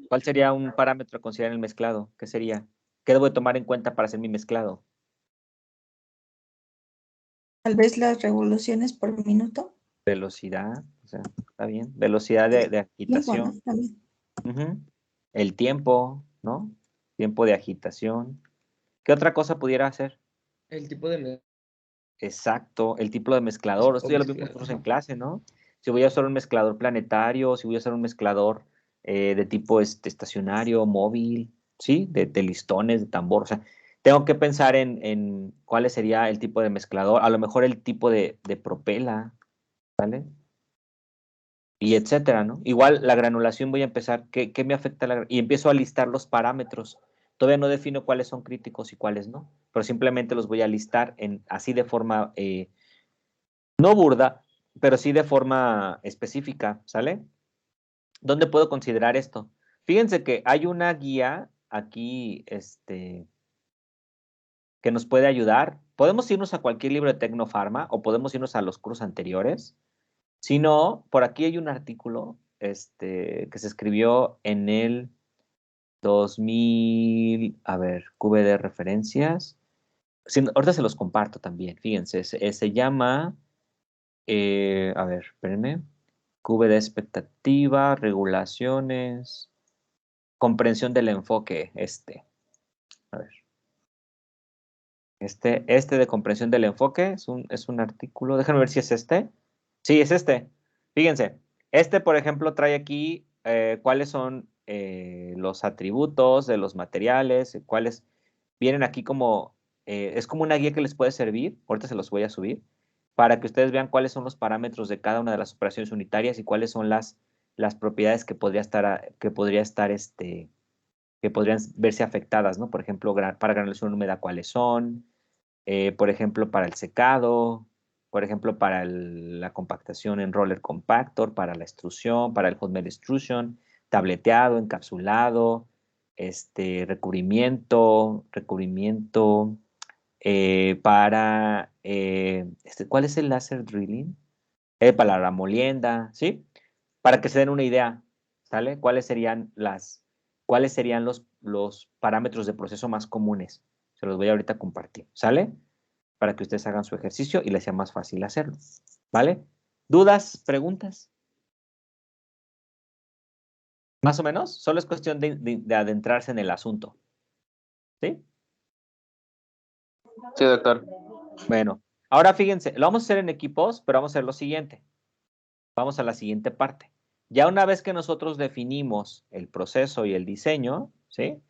¿Cuál sería un parámetro a considerar en el mezclado? ¿Qué sería? ¿Qué debo de tomar en cuenta para hacer mi mezclado? Tal vez las revoluciones por minuto. Velocidad, o sea, está bien. Velocidad de Tiempo, ¿no? agitación. También. Ujú. El tiempo, ¿no? Tiempo de agitación. ¿Qué otra cosa pudiera hacer? El tipo de Exacto, el tipo de mezclador. Esto ya lo vimos mezcla. nosotros en clase, ¿no? Si voy a usar un mezclador planetario, si voy a usar un mezclador de tipo estacionario, móvil, ¿sí? De listones, de tambor. O sea, tengo que pensar en cuál sería el tipo de mezclador, a lo mejor el tipo de propela, ¿vale? Y etcétera, ¿no? Igual la granulación voy a empezar, ¿qué me afecta y empiezo a listar los parámetros. Todavía no defino cuáles son críticos y cuáles no, pero simplemente los voy a listar así de forma no burda, pero sí de forma específica, ¿sale? ¿Dónde puedo considerar esto? Fíjense que hay una guía aquí, que nos puede ayudar. Podemos irnos a cualquier libro de Tecnofarma o podemos irnos a los cursos anteriores. Si no, por aquí hay un artículo que se escribió en el 2000, a ver, QB de referencias. Sí, ahorita se los comparto también, fíjense, se llama, a ver, espérenme, QB de expectativa, regulaciones, comprensión del enfoque, a ver. Este de comprensión del enfoque es un artículo, déjenme ver si es este. Sí, es este. Fíjense, por ejemplo, trae aquí cuáles son los atributos de los materiales, cuáles vienen aquí como, es como una guía que les puede servir, ahorita se los voy a subir, para que ustedes vean cuáles son los parámetros de cada una de las operaciones unitarias y cuáles son las propiedades que podría estar, que podrían verse afectadas, ¿no? Por ejemplo, para granulación húmeda, ¿cuáles son? Por ejemplo, para el secado, por ejemplo, para la compactación en roller compactor, para la extrusión, para el hot melt extrusion, tableteado, encapsulado, recubrimiento, ¿cuál es el láser drilling? Para la molienda, ¿sí? Para que se den una idea, ¿sale? ¿Cuáles serían los parámetros de proceso más comunes? Se los voy ahorita a compartir, ¿sale? Para que ustedes hagan su ejercicio y les sea más fácil hacerlo, ¿vale? ¿Dudas? ¿Preguntas? ¿Más o menos? Solo es cuestión de adentrarse en el asunto, ¿sí? Sí, doctor. Bueno, ahora fíjense, lo vamos a hacer en equipos, pero vamos a hacer lo siguiente. Vamos a la siguiente parte. Ya una vez que nosotros definimos el proceso y el diseño, ¿sí?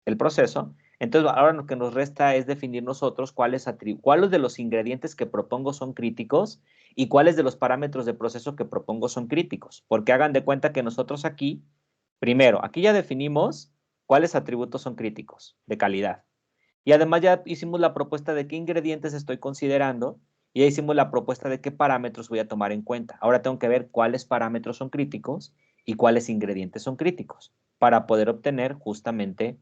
El proceso, entonces ahora lo que nos resta es definir nosotros cuáles de los ingredientes que propongo son críticos y cuáles de los parámetros de proceso que propongo son críticos. Porque hagan de cuenta que nosotros aquí, primero, aquí ya definimos cuáles atributos son críticos de calidad. Y además ya hicimos la propuesta de qué ingredientes estoy considerando y ya hicimos la propuesta de qué parámetros voy a tomar en cuenta. Ahora tengo que ver cuáles parámetros son críticos y cuáles ingredientes son críticos para poder obtener justamente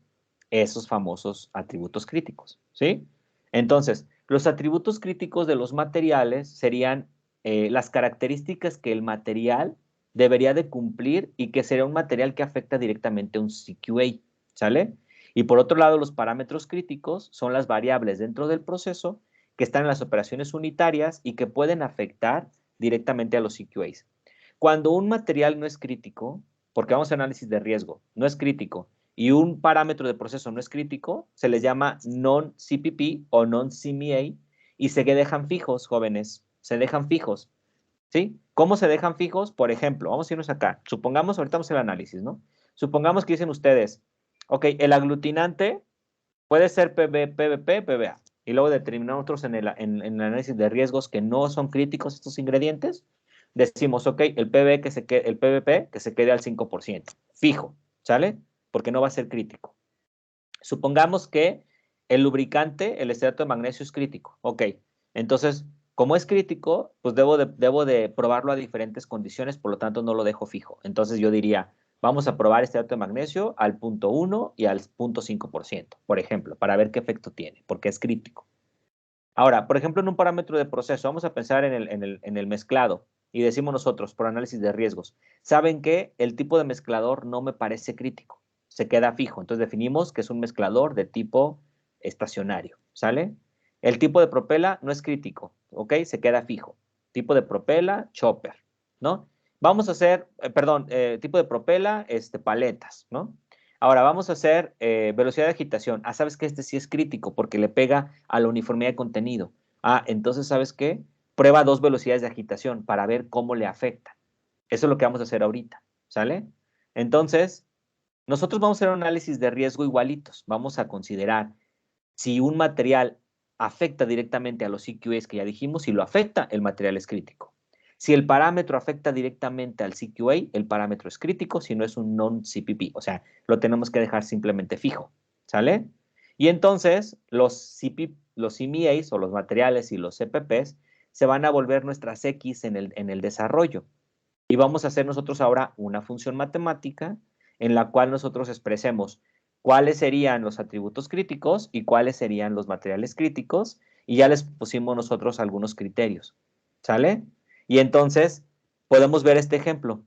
esos famosos atributos críticos, ¿sí? Entonces, los atributos críticos de los materiales serían las características que el material debería de cumplir y que sería un material que afecta directamente a un CQA, ¿sale? Y por otro lado, los parámetros críticos son las variables dentro del proceso que están en las operaciones unitarias y que pueden afectar directamente a los CQAs. Cuando un material no es crítico, porque vamos a análisis de riesgo, no es crítico, y un parámetro de proceso no es crítico, se les llama non-CPP o non-CMA y se dejan fijos, jóvenes, se dejan fijos, ¿sí? ¿Cómo se dejan fijos? Por ejemplo, vamos a irnos acá, supongamos, ahorita vamos a hacer el análisis, ¿no? Supongamos que dicen ustedes, ok, el aglutinante puede ser PVP, PVA, y luego determinamos nosotros en el análisis de riesgos que no son críticos estos ingredientes, decimos, ok, el PVP que se quede al 5%, fijo, ¿sale? Porque no va a ser crítico. Supongamos que el lubricante, el estearato de magnesio es crítico, ok, entonces, como es crítico, pues debo de probarlo a diferentes condiciones, por lo tanto no lo dejo fijo. Entonces yo diría, vamos a probar estearato de magnesio al 0.1 y al 0.5%, por ejemplo, para ver qué efecto tiene, porque es crítico. Ahora, por ejemplo, en un parámetro de proceso, vamos a pensar en el mezclado y decimos nosotros, por análisis de riesgos, ¿saben qué? El tipo de mezclador no me parece crítico, se queda fijo. Entonces definimos que es un mezclador de tipo estacionario, ¿sale? El tipo de propela no es crítico, ¿ok? Se queda fijo. Tipo de propela, chopper, ¿no? Vamos a hacer, tipo de propela, paletas, ¿no? Ahora vamos a hacer velocidad de agitación. Ah, ¿sabes qué? Este sí es crítico porque le pega a la uniformidad de contenido. Ah, entonces, ¿sabes qué? Prueba 2 velocidades de agitación para ver cómo le afecta. Eso es lo que vamos a hacer ahorita, ¿sale? Entonces, nosotros vamos a hacer un análisis de riesgo igualitos. Vamos a considerar si un material afecta directamente a los CQAs que ya dijimos, si lo afecta, el material es crítico. Si el parámetro afecta directamente al CQA, el parámetro es crítico, si no es un non-CPP, o sea, lo tenemos que dejar simplemente fijo, ¿sale? Y entonces los CMAs o los materiales y los CPPs se van a volver nuestras X en el desarrollo. Y vamos a hacer nosotros ahora una función matemática en la cual nosotros expresemos cuáles serían los atributos críticos y cuáles serían los materiales críticos, y ya les pusimos nosotros algunos criterios, ¿sale? Y entonces podemos ver este ejemplo.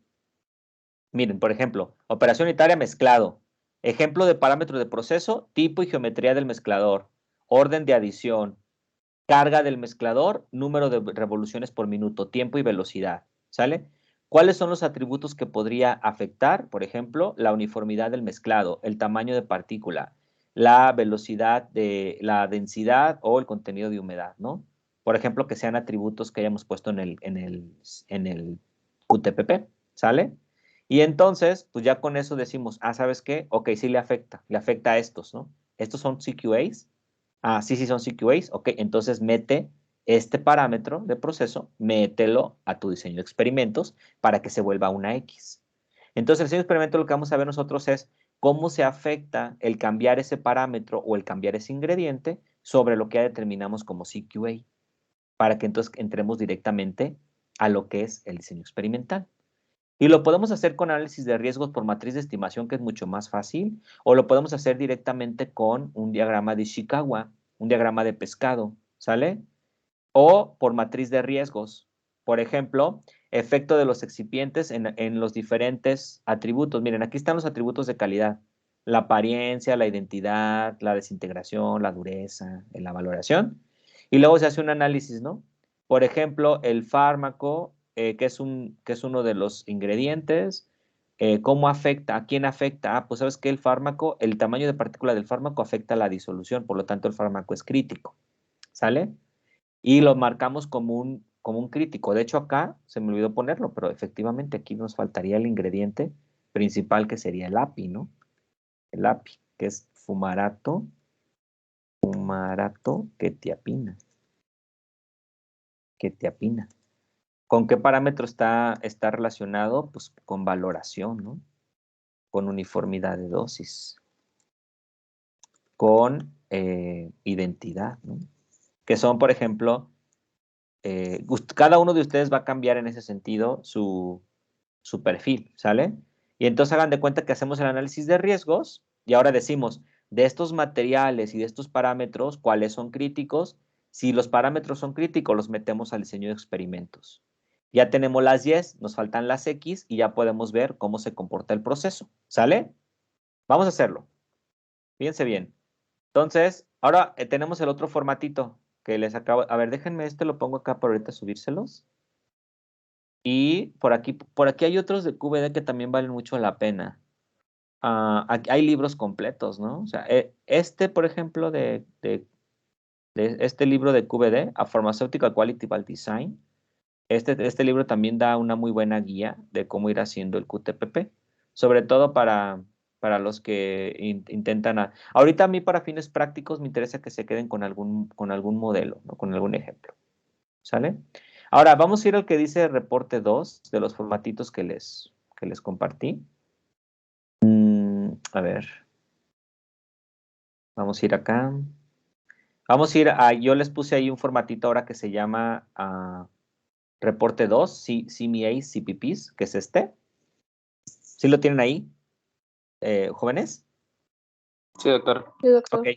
Miren, por ejemplo, operación unitaria mezclado, ejemplo de parámetro de proceso, tipo y geometría del mezclador, orden de adición, carga del mezclador, número de revoluciones por minuto, tiempo y velocidad, ¿sale? ¿Cuáles son los atributos que podría afectar? Por ejemplo, la uniformidad del mezclado, el tamaño de partícula, la velocidad de la densidad o el contenido de humedad, ¿no? Por ejemplo, que sean atributos que hayamos puesto en el QTPP, ¿sale? Y entonces, pues ya con eso decimos, ¿sabes qué? Ok, sí le afecta a estos, ¿no? Estos son CQAs. Sí son CQAs. Ok, entonces mete este parámetro de proceso, mételo a tu diseño de experimentos para que se vuelva una X. Entonces, el diseño de experimento lo que vamos a ver nosotros es cómo se afecta el cambiar ese parámetro o el cambiar ese ingrediente sobre lo que ya determinamos como CQA, para que entonces entremos directamente a lo que es el diseño experimental. Y lo podemos hacer con análisis de riesgos por matriz de estimación, que es mucho más fácil, o lo podemos hacer directamente con un diagrama de Ishikawa, un diagrama de pescado, ¿sale? O por matriz de riesgos. Por ejemplo, efecto de los excipientes en los diferentes atributos. Miren, aquí están los atributos de calidad. La apariencia, la identidad, la desintegración, la dureza, la valoración. Y luego se hace un análisis, ¿no? Por ejemplo, el fármaco, que es uno de los ingredientes, ¿cómo afecta? ¿A quién afecta? Pues sabes que el fármaco, el tamaño de partícula del fármaco afecta a la disolución, por lo tanto el fármaco es crítico, ¿sale? Y lo marcamos como un crítico. De hecho, acá se me olvidó ponerlo, pero efectivamente aquí nos faltaría el ingrediente principal, que sería el API, ¿no? El API, que es fumarato quetiapina. ¿Con qué parámetro está relacionado? Pues con valoración, ¿no? Con uniformidad de dosis, con identidad, ¿no? Que son, por ejemplo, cada uno de ustedes va a cambiar en ese sentido su perfil, ¿sale? Y entonces hagan de cuenta que hacemos el análisis de riesgos y ahora decimos, de estos materiales y de estos parámetros, ¿cuáles son críticos? Si los parámetros son críticos, los metemos al diseño de experimentos. Ya tenemos las Y, nos faltan las X y ya podemos ver cómo se comporta el proceso, ¿sale? Vamos a hacerlo. Fíjense bien. Entonces, ahora tenemos el otro formatito que les acabo. A ver, déjenme lo pongo acá para ahorita subírselos. Y por aquí hay otros de QVD que también valen mucho la pena. Aquí hay libros completos, ¿no? O sea, por ejemplo, de este libro de QVD, A Pharmaceutical Quality by Design, este libro también da una muy buena guía de cómo ir haciendo el QTPP, sobre todo para los que intentan. Ahorita a mí, para fines prácticos, me interesa que se queden con algún modelo, ¿no? Con algún ejemplo. ¿Sale? Ahora, vamos a ir al que dice reporte 2 de los formatitos que les compartí. A ver. Vamos a ir acá. Vamos a ir yo les puse ahí un formatito ahora que se llama reporte 2, CMA, CPPs, que es este. ¿Sí lo tienen ahí, jóvenes? Sí, doctor. Sí, doctor. Ok.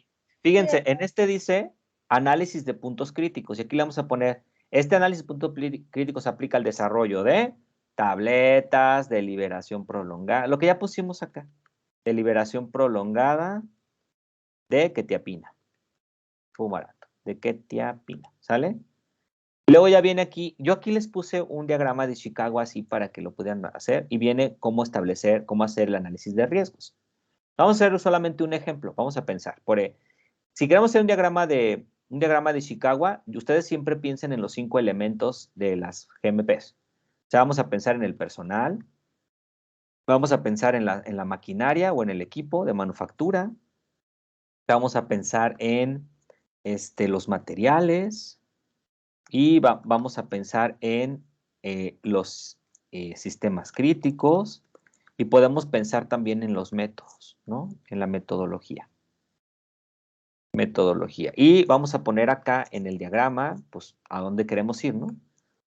Fíjense, en este dice análisis de puntos críticos. Y aquí le vamos a poner, este análisis de puntos críticos se aplica al desarrollo de tabletas de liberación prolongada. Lo que ya pusimos acá. De liberación prolongada de quetiapina. Fumarato. De quetiapina. ¿Sale? Luego ya viene aquí, yo aquí les puse un diagrama de Chicago así para que lo pudieran hacer y viene cómo hacer el análisis de riesgos. Vamos a hacer solamente un ejemplo, vamos a pensar. Si queremos hacer un diagrama de Chicago, ustedes siempre piensen en los 5 elementos de las GMPs. O sea, vamos a pensar en el personal, vamos a pensar en la maquinaria o en el equipo de manufactura, vamos a pensar en los materiales, y vamos a pensar en los sistemas críticos y podemos pensar también en los métodos, ¿no? En la metodología. Y vamos a poner acá en el diagrama, pues, a dónde queremos ir, ¿no?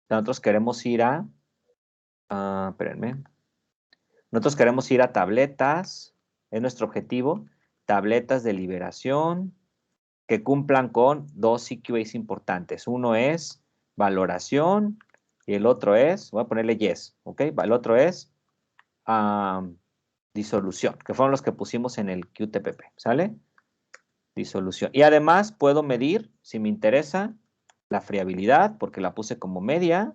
Nosotros queremos ir espérenme. Nosotros queremos ir a tabletas, es nuestro objetivo. tabletas de liberación que cumplan con dos CQAs importantes. Uno es valoración y el otro es, voy a ponerle yes, ¿ok? El otro es disolución, que fueron los que pusimos en el QTPP, ¿sale? Disolución. Y además puedo medir, si me interesa, la friabilidad, porque la puse como media,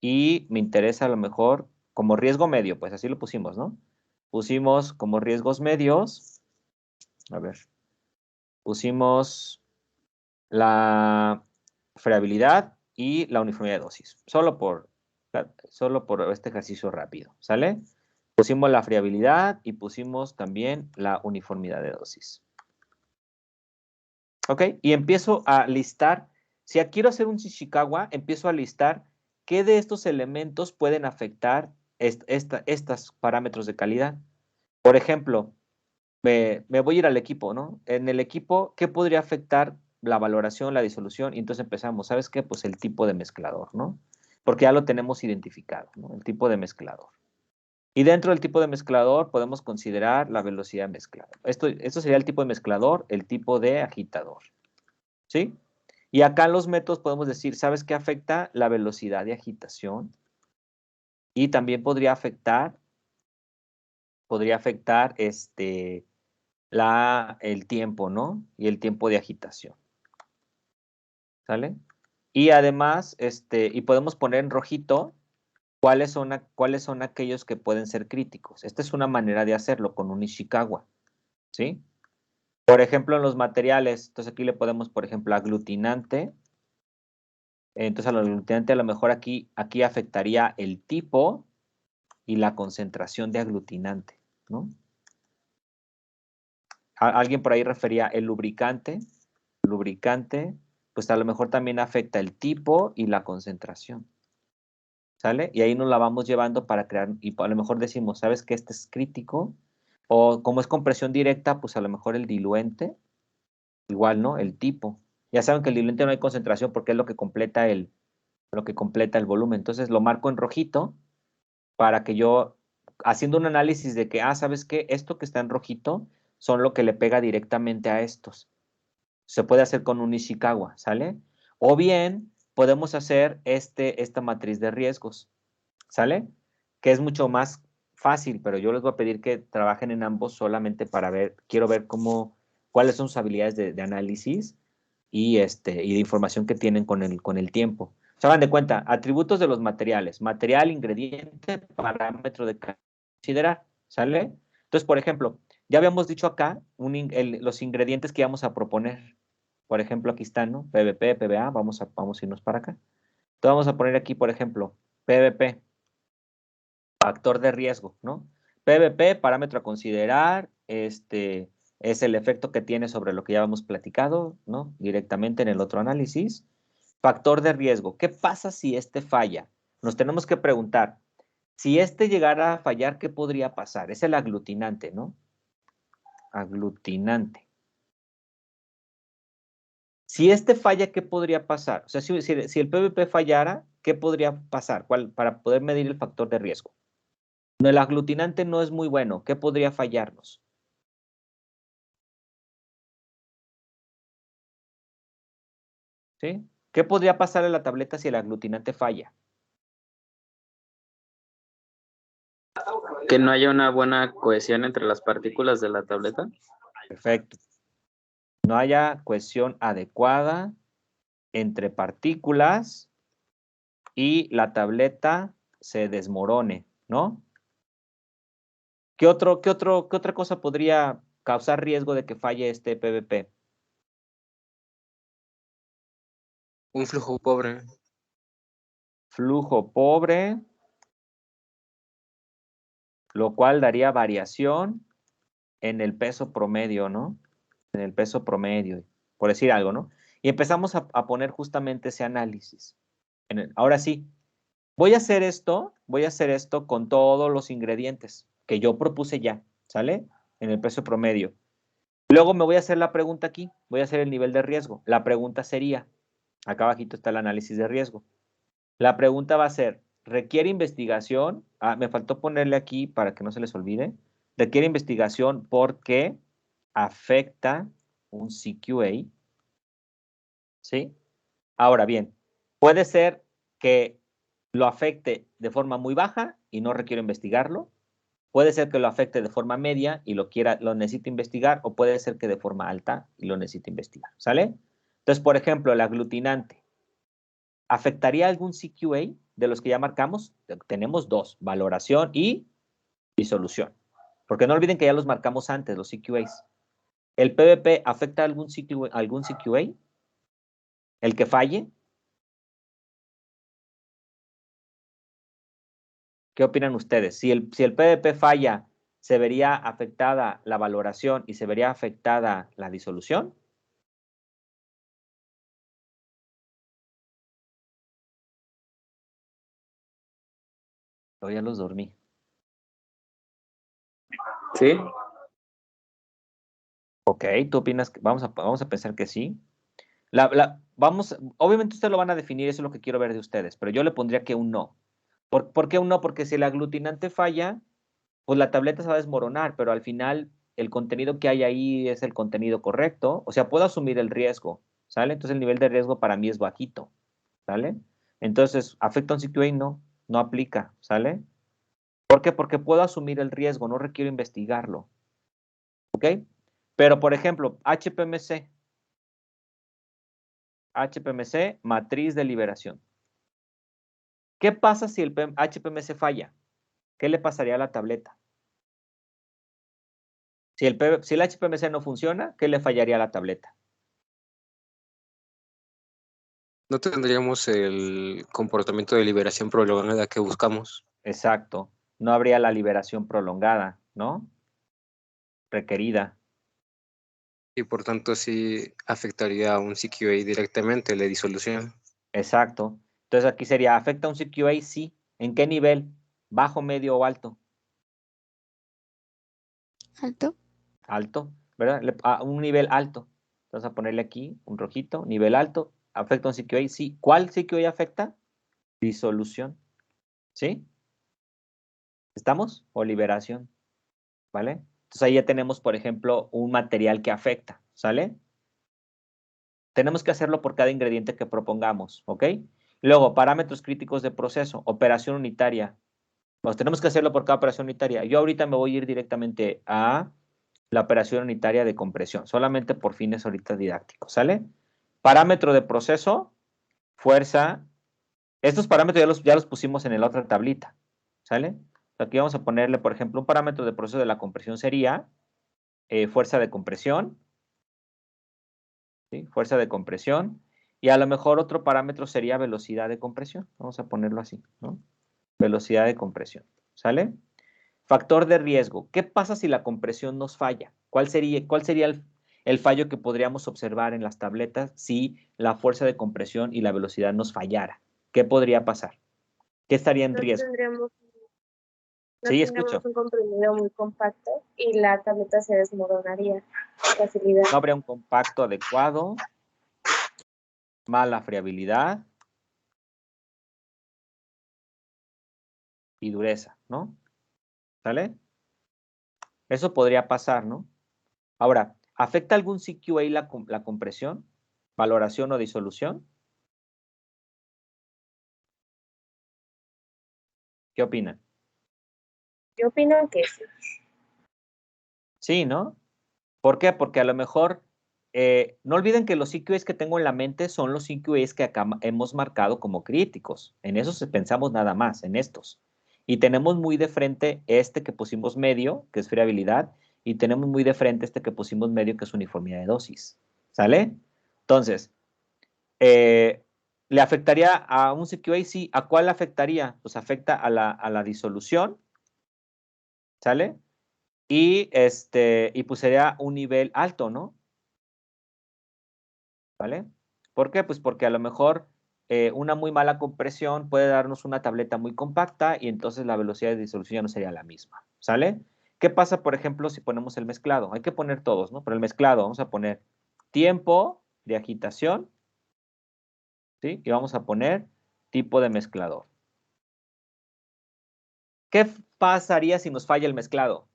y me interesa a lo mejor como riesgo medio, pues así lo pusimos, ¿no? Pusimos como riesgos medios, a ver, pusimos la friabilidad y la uniformidad de dosis, solo por este ejercicio rápido, ¿sale? Pusimos la friabilidad y pusimos también la uniformidad de dosis. ¿Ok? Y empiezo a listar, si quiero hacer un Ishikawa, empiezo a listar qué de estos elementos pueden afectar estos parámetros de calidad. Por ejemplo, me voy a ir al equipo, ¿no? En el equipo, ¿qué podría afectar la valoración, la disolución? Y entonces empezamos, ¿sabes qué? Pues el tipo de mezclador, ¿no? Porque ya lo tenemos identificado, ¿no? El tipo de mezclador. Y dentro del tipo de mezclador podemos considerar la velocidad de mezclado. Esto sería el tipo de mezclador, el tipo de agitador, ¿sí? Y acá en los métodos podemos decir, ¿sabes qué afecta? La velocidad de agitación. Y también podría afectar el tiempo, ¿no? Y el tiempo de agitación. ¿Sale? Y además, y podemos poner en rojito cuáles son aquellos que pueden ser críticos. Esta es una manera de hacerlo con un Ishikawa, ¿sí? Por ejemplo, en los materiales, entonces aquí le podemos, por ejemplo, aglutinante. Entonces, al aglutinante a lo mejor aquí afectaría el tipo y la concentración de aglutinante, ¿no? Alguien por ahí refería el lubricante. Lubricante, pues a lo mejor también afecta el tipo y la concentración. ¿Sale? Y ahí nos la vamos llevando para crear, y a lo mejor decimos, ¿sabes qué? Este es crítico. O como es compresión directa, pues a lo mejor el diluente, igual, ¿no? El tipo. Ya saben que el diluente no hay concentración porque es lo que completa el volumen. Entonces lo marco en rojito para que yo, haciendo un análisis de que, ¿sabes qué? Esto que está en rojito son lo que le pega directamente a estos. Se puede hacer con un Ishikawa, ¿sale? O bien podemos hacer esta matriz de riesgos, ¿sale? Que es mucho más fácil, pero yo les voy a pedir que trabajen en ambos solamente para ver, quiero ver cuáles son sus habilidades de análisis y de información que tienen con el tiempo. Se hagan de cuenta, atributos de los materiales, material, ingrediente, parámetro de considerar, ¿sale? Entonces, por ejemplo, ya habíamos dicho acá los ingredientes que íbamos a proponer. Por ejemplo, aquí están, ¿no? PVP, PVA, vamos a irnos para acá. Entonces vamos a poner aquí, por ejemplo, PVP, factor de riesgo, ¿no? PVP, parámetro a considerar, es el efecto que tiene sobre lo que ya hemos platicado, ¿no? Directamente en el otro análisis. Factor de riesgo, ¿qué pasa si falla? Nos tenemos que preguntar, si llegara a fallar, ¿qué podría pasar? Es el aglutinante, ¿no? Aglutinante. Si falla, ¿qué podría pasar? O sea, si el PVP fallara, ¿qué podría pasar? Para poder medir el factor de riesgo. No, el aglutinante no es muy bueno. ¿Qué podría fallarnos? ¿Sí? ¿Qué podría pasar en la tableta si el aglutinante falla? Que no haya una buena cohesión entre las partículas de la tableta. Perfecto. No haya cohesión adecuada entre partículas y la tableta se desmorone, ¿no? ¿Qué otra cosa podría causar riesgo de que falle este PVP? Un flujo pobre. Flujo pobre, lo cual daría variación en el peso promedio, ¿no? En el peso promedio, por decir algo, ¿no? Y empezamos a poner justamente ese análisis. Ahora sí, voy a hacer esto con todos los ingredientes que yo propuse ya, ¿sale? En el peso promedio. Luego me voy a hacer la pregunta aquí, voy a hacer el nivel de riesgo. La pregunta sería, acá abajito está el análisis de riesgo. La pregunta va a ser, ¿requiere investigación? Me faltó ponerle aquí para que no se les olvide. Requiere investigación porque afecta un CQA, ¿sí? Ahora bien, puede ser que lo afecte de forma muy baja y no requiero investigarlo. Puede ser que lo afecte de forma media y lo necesite investigar, o puede ser que de forma alta y lo necesite investigar, ¿sale? Entonces, por ejemplo, el aglutinante. ¿Afectaría algún CQA de los que ya marcamos? Tenemos dos, valoración y disolución. Porque no olviden que ya los marcamos antes, los CQAs. ¿El PVP afecta algún CQA? ¿El que falle? ¿Qué opinan ustedes? Si el PVP falla, ¿se vería afectada la valoración y se vería afectada la disolución? O ya los dormí. Sí. Ok, ¿tú opinas que vamos a pensar que sí? Obviamente ustedes lo van a definir, eso es lo que quiero ver de ustedes, pero yo le pondría que un no. ¿Por qué un no? Porque si el aglutinante falla, pues la tableta se va a desmoronar, pero al final el contenido que hay ahí es el contenido correcto. O sea, puedo asumir el riesgo, ¿sale? Entonces el nivel de riesgo para mí es bajito, ¿sale? Entonces, ¿afecta un CQA? No, no aplica, ¿sale? ¿Por qué? Porque puedo asumir el riesgo, no requiero investigarlo, ¿ok? Pero, por ejemplo, HPMC, matriz de liberación. ¿Qué pasa si el HPMC falla? ¿Qué le pasaría a la tableta? Si el HPMC no funciona, ¿qué le fallaría a la tableta? No tendríamos el comportamiento de liberación prolongada que buscamos. Exacto. No habría la liberación prolongada, ¿no? Requerida. Y por tanto sí afectaría a un CQA directamente la disolución. Exacto. Entonces aquí sería, ¿afecta un CQA? Sí. ¿En qué nivel? ¿Bajo, medio o alto? Alto. Alto, ¿verdad? A un nivel alto. Entonces a ponerle aquí un rojito, nivel alto. ¿Afecta un CQA? Sí. ¿Cuál CQA afecta? Disolución. ¿Sí? ¿Estamos? O liberación. ¿Vale? Entonces ahí ya tenemos, por ejemplo, un material que afecta. ¿Sale? Tenemos que hacerlo por cada ingrediente que propongamos, ¿ok? Luego, parámetros críticos de proceso, operación unitaria. Pues tenemos que hacerlo por cada operación unitaria. Yo ahorita me voy a ir directamente a la operación unitaria de compresión, solamente por fines ahorita didácticos, ¿sale? Parámetro de proceso, fuerza. Estos parámetros ya los pusimos en la otra tablita, ¿sale? Aquí vamos a ponerle, por ejemplo, un parámetro de proceso de la compresión sería fuerza de compresión, ¿sí? Fuerza de compresión. Y a lo mejor otro parámetro sería velocidad de compresión. Vamos a ponerlo así, ¿no? Velocidad de compresión, ¿sale? Factor de riesgo. ¿Qué pasa si la compresión nos falla? ¿Cuál sería el fallo que podríamos observar en las tabletas si la fuerza de compresión y la velocidad nos fallara? ¿Qué podría pasar? ¿Qué estaría en No riesgo? tendríamos, no Sí, escucho. tendríamos un comprimido muy compacto y la tableta se desmoronaría con facilidad. No habría un compacto adecuado, mala friabilidad y dureza, ¿no? ¿Sale? Eso podría pasar, ¿no? Ahora, ¿afecta algún CQA la compresión, valoración o disolución? ¿Qué opinan? Yo opino que sí. Sí, ¿no? ¿Por qué? Porque a lo mejor, no olviden que los CQAs que tengo en la mente son los CQAs que acá hemos marcado como críticos. En esos pensamos nada más, en estos. Y tenemos muy de frente este que pusimos medio, que es friabilidad, y tenemos muy de frente este que pusimos medio, que es uniformidad de dosis. ¿Sale? Entonces, ¿le afectaría a un CQA? Sí. ¿A cuál le afectaría? Pues afecta a la disolución. ¿Sale? Y pues sería un nivel alto, ¿no? ¿Vale? ¿Por qué? Pues porque a lo mejor una muy mala compresión puede darnos una tableta muy compacta y entonces la velocidad de disolución ya no sería la misma. ¿Sale? ¿Qué pasa, por ejemplo, si ponemos el mezclado? Hay que poner todos, ¿no? Pero el mezclado, vamos a poner tiempo de agitación, ¿sí? Y vamos a poner tipo de mezclador. ¿Qué pasaría si nos falla el mezclado?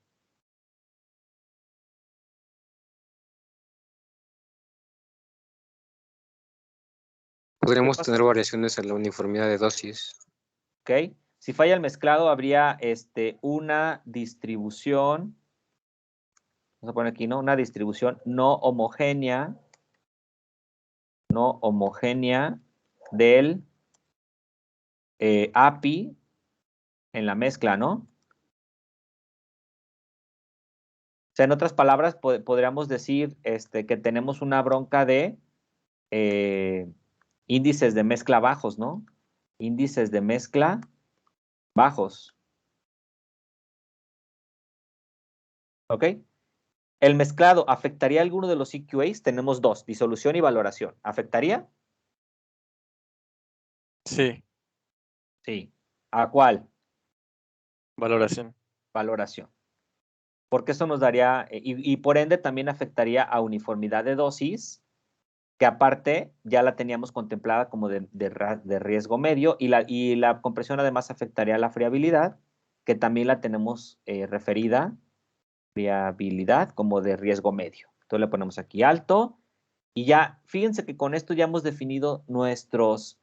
Podríamos pasa? tener variaciones en la uniformidad de dosis. ¿Ok? Si falla el mezclado, habría una distribución, vamos a poner aquí, ¿no? Una distribución no homogénea del API en la mezcla, ¿no? O sea, en otras palabras, podríamos decir que tenemos una bronca de índices de mezcla bajos, ¿no? Índices de mezcla bajos. ¿Ok? ¿El mezclado afectaría alguno de los CQAs? Tenemos dos, disolución y valoración. ¿Afectaría? Sí, Sí. ¿A cuál? valoración. Valoración. Porque eso nos daría, y por ende también afectaría a uniformidad de dosis, que aparte ya la teníamos contemplada como de riesgo medio, y la compresión además afectaría a la friabilidad, que también la tenemos referida, friabilidad, como de riesgo medio. Entonces le ponemos aquí alto, y ya, fíjense que con esto ya hemos definido nuestros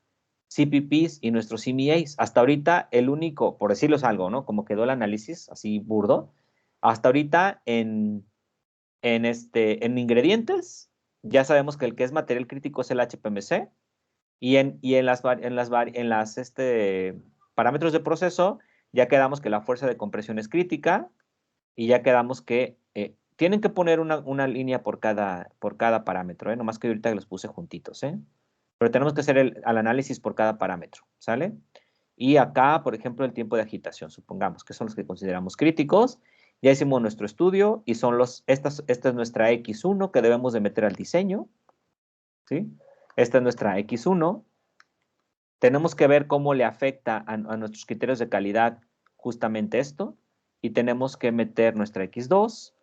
CPPs y nuestros CMAs. Hasta ahorita el único, por decirles algo, ¿no? Como quedó el análisis, así burdo, hasta ahorita en ingredientes, ya sabemos que el que es material crítico es el HPMC, y en las parámetros de proceso, ya quedamos que la fuerza de compresión es crítica, y ya quedamos que tienen que poner una línea por cada parámetro, nomás que ahorita los puse juntitos, pero tenemos que hacer el análisis por cada parámetro, ¿sale? Y acá, por ejemplo, el tiempo de agitación, supongamos que son los que consideramos críticos. Ya hicimos nuestro estudio y son esta es nuestra X1 que debemos de meter al diseño, ¿sí? Esta es nuestra X1. Tenemos que ver cómo le afecta a nuestros criterios de calidad justamente esto, y tenemos que meter nuestra X2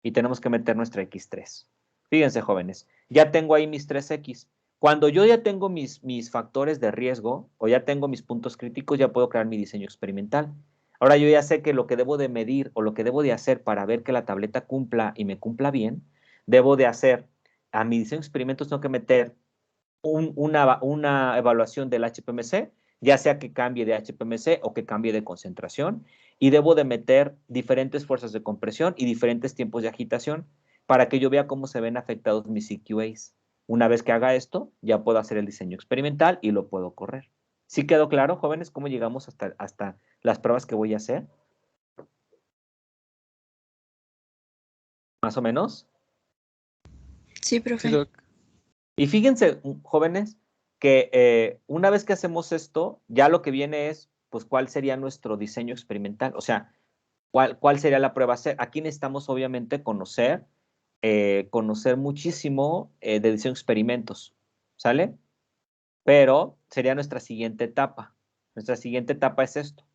y tenemos que meter nuestra X3. Fíjense, jóvenes, ya tengo ahí mis 3X. Cuando yo ya tengo mis factores de riesgo o ya tengo mis puntos críticos, ya puedo crear mi diseño experimental. Ahora yo ya sé que lo que debo de medir o lo que debo de hacer para ver que la tableta cumpla y me cumpla bien, debo de hacer, a mi diseño de experimentos tengo que meter una evaluación del HPMC, ya sea que cambie de HPMC o que cambie de concentración, y debo de meter diferentes fuerzas de compresión y diferentes tiempos de agitación para que yo vea cómo se ven afectados mis CQAs. Una vez que haga esto, ya puedo hacer el diseño experimental y lo puedo correr. ¿Sí quedó claro, jóvenes, cómo llegamos hasta las pruebas que voy a hacer? ¿Más o menos? Sí, Sí, profe. Doc. Y fíjense, jóvenes, que una vez que hacemos esto, ya lo que viene es, pues, ¿cuál sería nuestro diseño experimental? O sea, ¿cuál sería la prueba a hacer? Aquí necesitamos, obviamente, conocer muchísimo de diseño de experimentos, ¿sale? Pero sería nuestra siguiente etapa. Nuestra siguiente etapa es esto.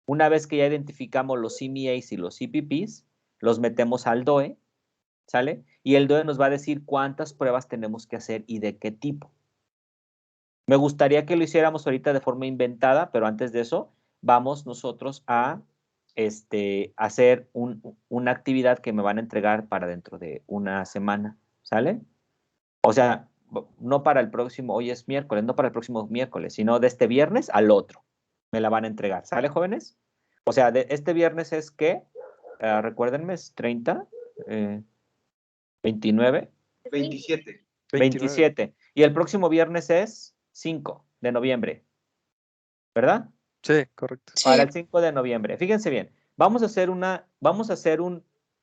Una vez que ya identificamos los CMAs y los CPPs, los metemos al DOE, ¿sale? Y el DOE nos va a decir cuántas pruebas tenemos que hacer y de qué tipo. Me gustaría que lo hiciéramos ahorita de forma inventada, pero antes de eso, vamos nosotros a hacer una actividad que me van a entregar para dentro de una semana, ¿sale? O sea, no para el próximo, hoy es miércoles, no para el próximo miércoles, sino de este viernes al otro. Me la van a entregar, ¿sale, jóvenes? O sea, de este viernes es que, recuérdenme, es 30, 29, 27. 27. Y el próximo viernes es 5 de noviembre, ¿verdad? Sí, correcto. Para Sí, el 5 de noviembre. Fíjense bien, vamos a hacer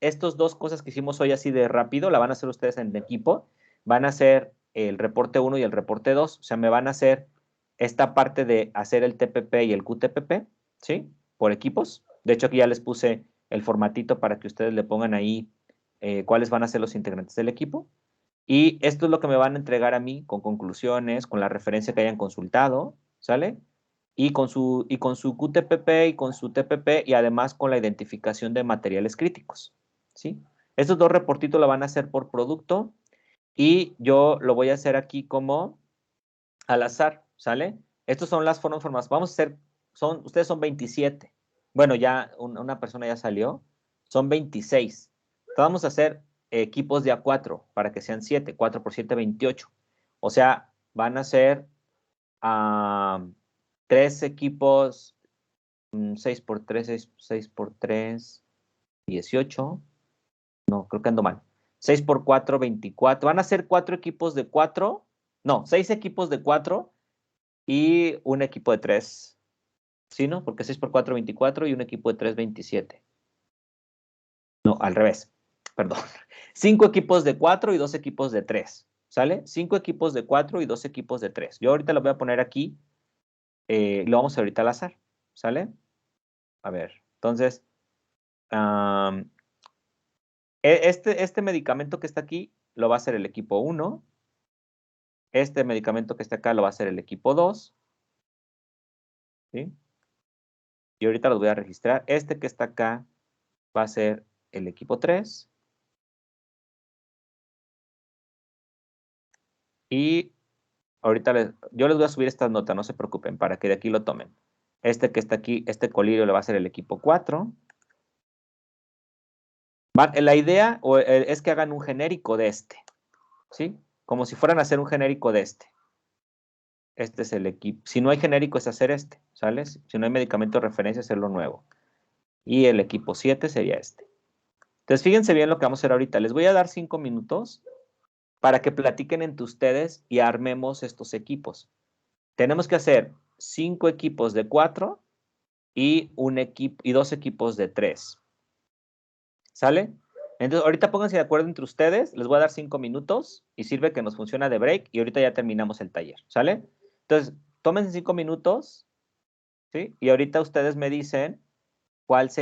estos dos cosas que hicimos hoy así de rápido, la van a hacer ustedes en equipo, van a hacer el reporte 1 y el reporte 2, o sea, me van a hacer esta parte de hacer el TPP y el QTPP, ¿sí? Por equipos. De hecho, aquí ya les puse el formatito para que ustedes le pongan ahí cuáles van a ser los integrantes del equipo. Y esto es lo que me van a entregar a mí con conclusiones, con la referencia que hayan consultado, ¿sale? Y con su QTPP y con su TPP y además con la identificación de materiales críticos, ¿sí? Estos dos reportitos lo van a hacer por producto y yo lo voy a hacer aquí como al azar, ¿sale? Estos son las formas. Vamos a hacer, ustedes son 27. Bueno, ya una persona ya salió. Son 26. Entonces vamos a hacer equipos de A4 para que sean 7. 4 por 7, 28. O sea, van a ser 3 equipos, 6 por 3, 6 por 3, 18. No, creo que ando mal. 6 por 4, 24. Van a ser 4 equipos de 4. No, 6 equipos de 4 y un equipo de 3. ¿Sí, no? Porque 6 por 4, 24 y un equipo de 3, 27. No, al revés. Perdón. 5 equipos de 4 y 2 equipos de 3. ¿Sale? 5 equipos de 4 y 2 equipos de 3. Yo ahorita lo voy a poner aquí. Lo vamos a ahorita al azar. ¿Sale? A ver. Entonces, este medicamento que está aquí lo va a hacer el equipo 1. Este medicamento que está acá lo va a hacer el equipo 2. ¿Sí? Y ahorita los voy a registrar. Este que está acá va a ser el equipo 3. Y ahorita yo les voy a subir estas notas, no se preocupen, para que de aquí lo tomen. Este que está aquí, este colirio le va a ser el equipo 4. La idea es que hagan un genérico de este. ¿Sí? Como si fueran a hacer un genérico de este. Este es el equipo. Si no hay genérico es hacer este, ¿sale? Si no hay medicamento de referencia, hacerlo nuevo. Y el equipo 7 sería este. Entonces, fíjense bien lo que vamos a hacer ahorita. Les voy a dar 5 minutos para que platiquen entre ustedes y armemos estos equipos. Tenemos que hacer 5 equipos de 4 y 2 equipos de 3. ¿Sale? Entonces, ahorita pónganse de acuerdo entre ustedes. Les voy a dar 5 minutos y sirve que nos funciona de break y ahorita ya terminamos el taller. ¿Sale? Entonces, tómense 5 minutos, ¿sí? Y ahorita ustedes me dicen cuál es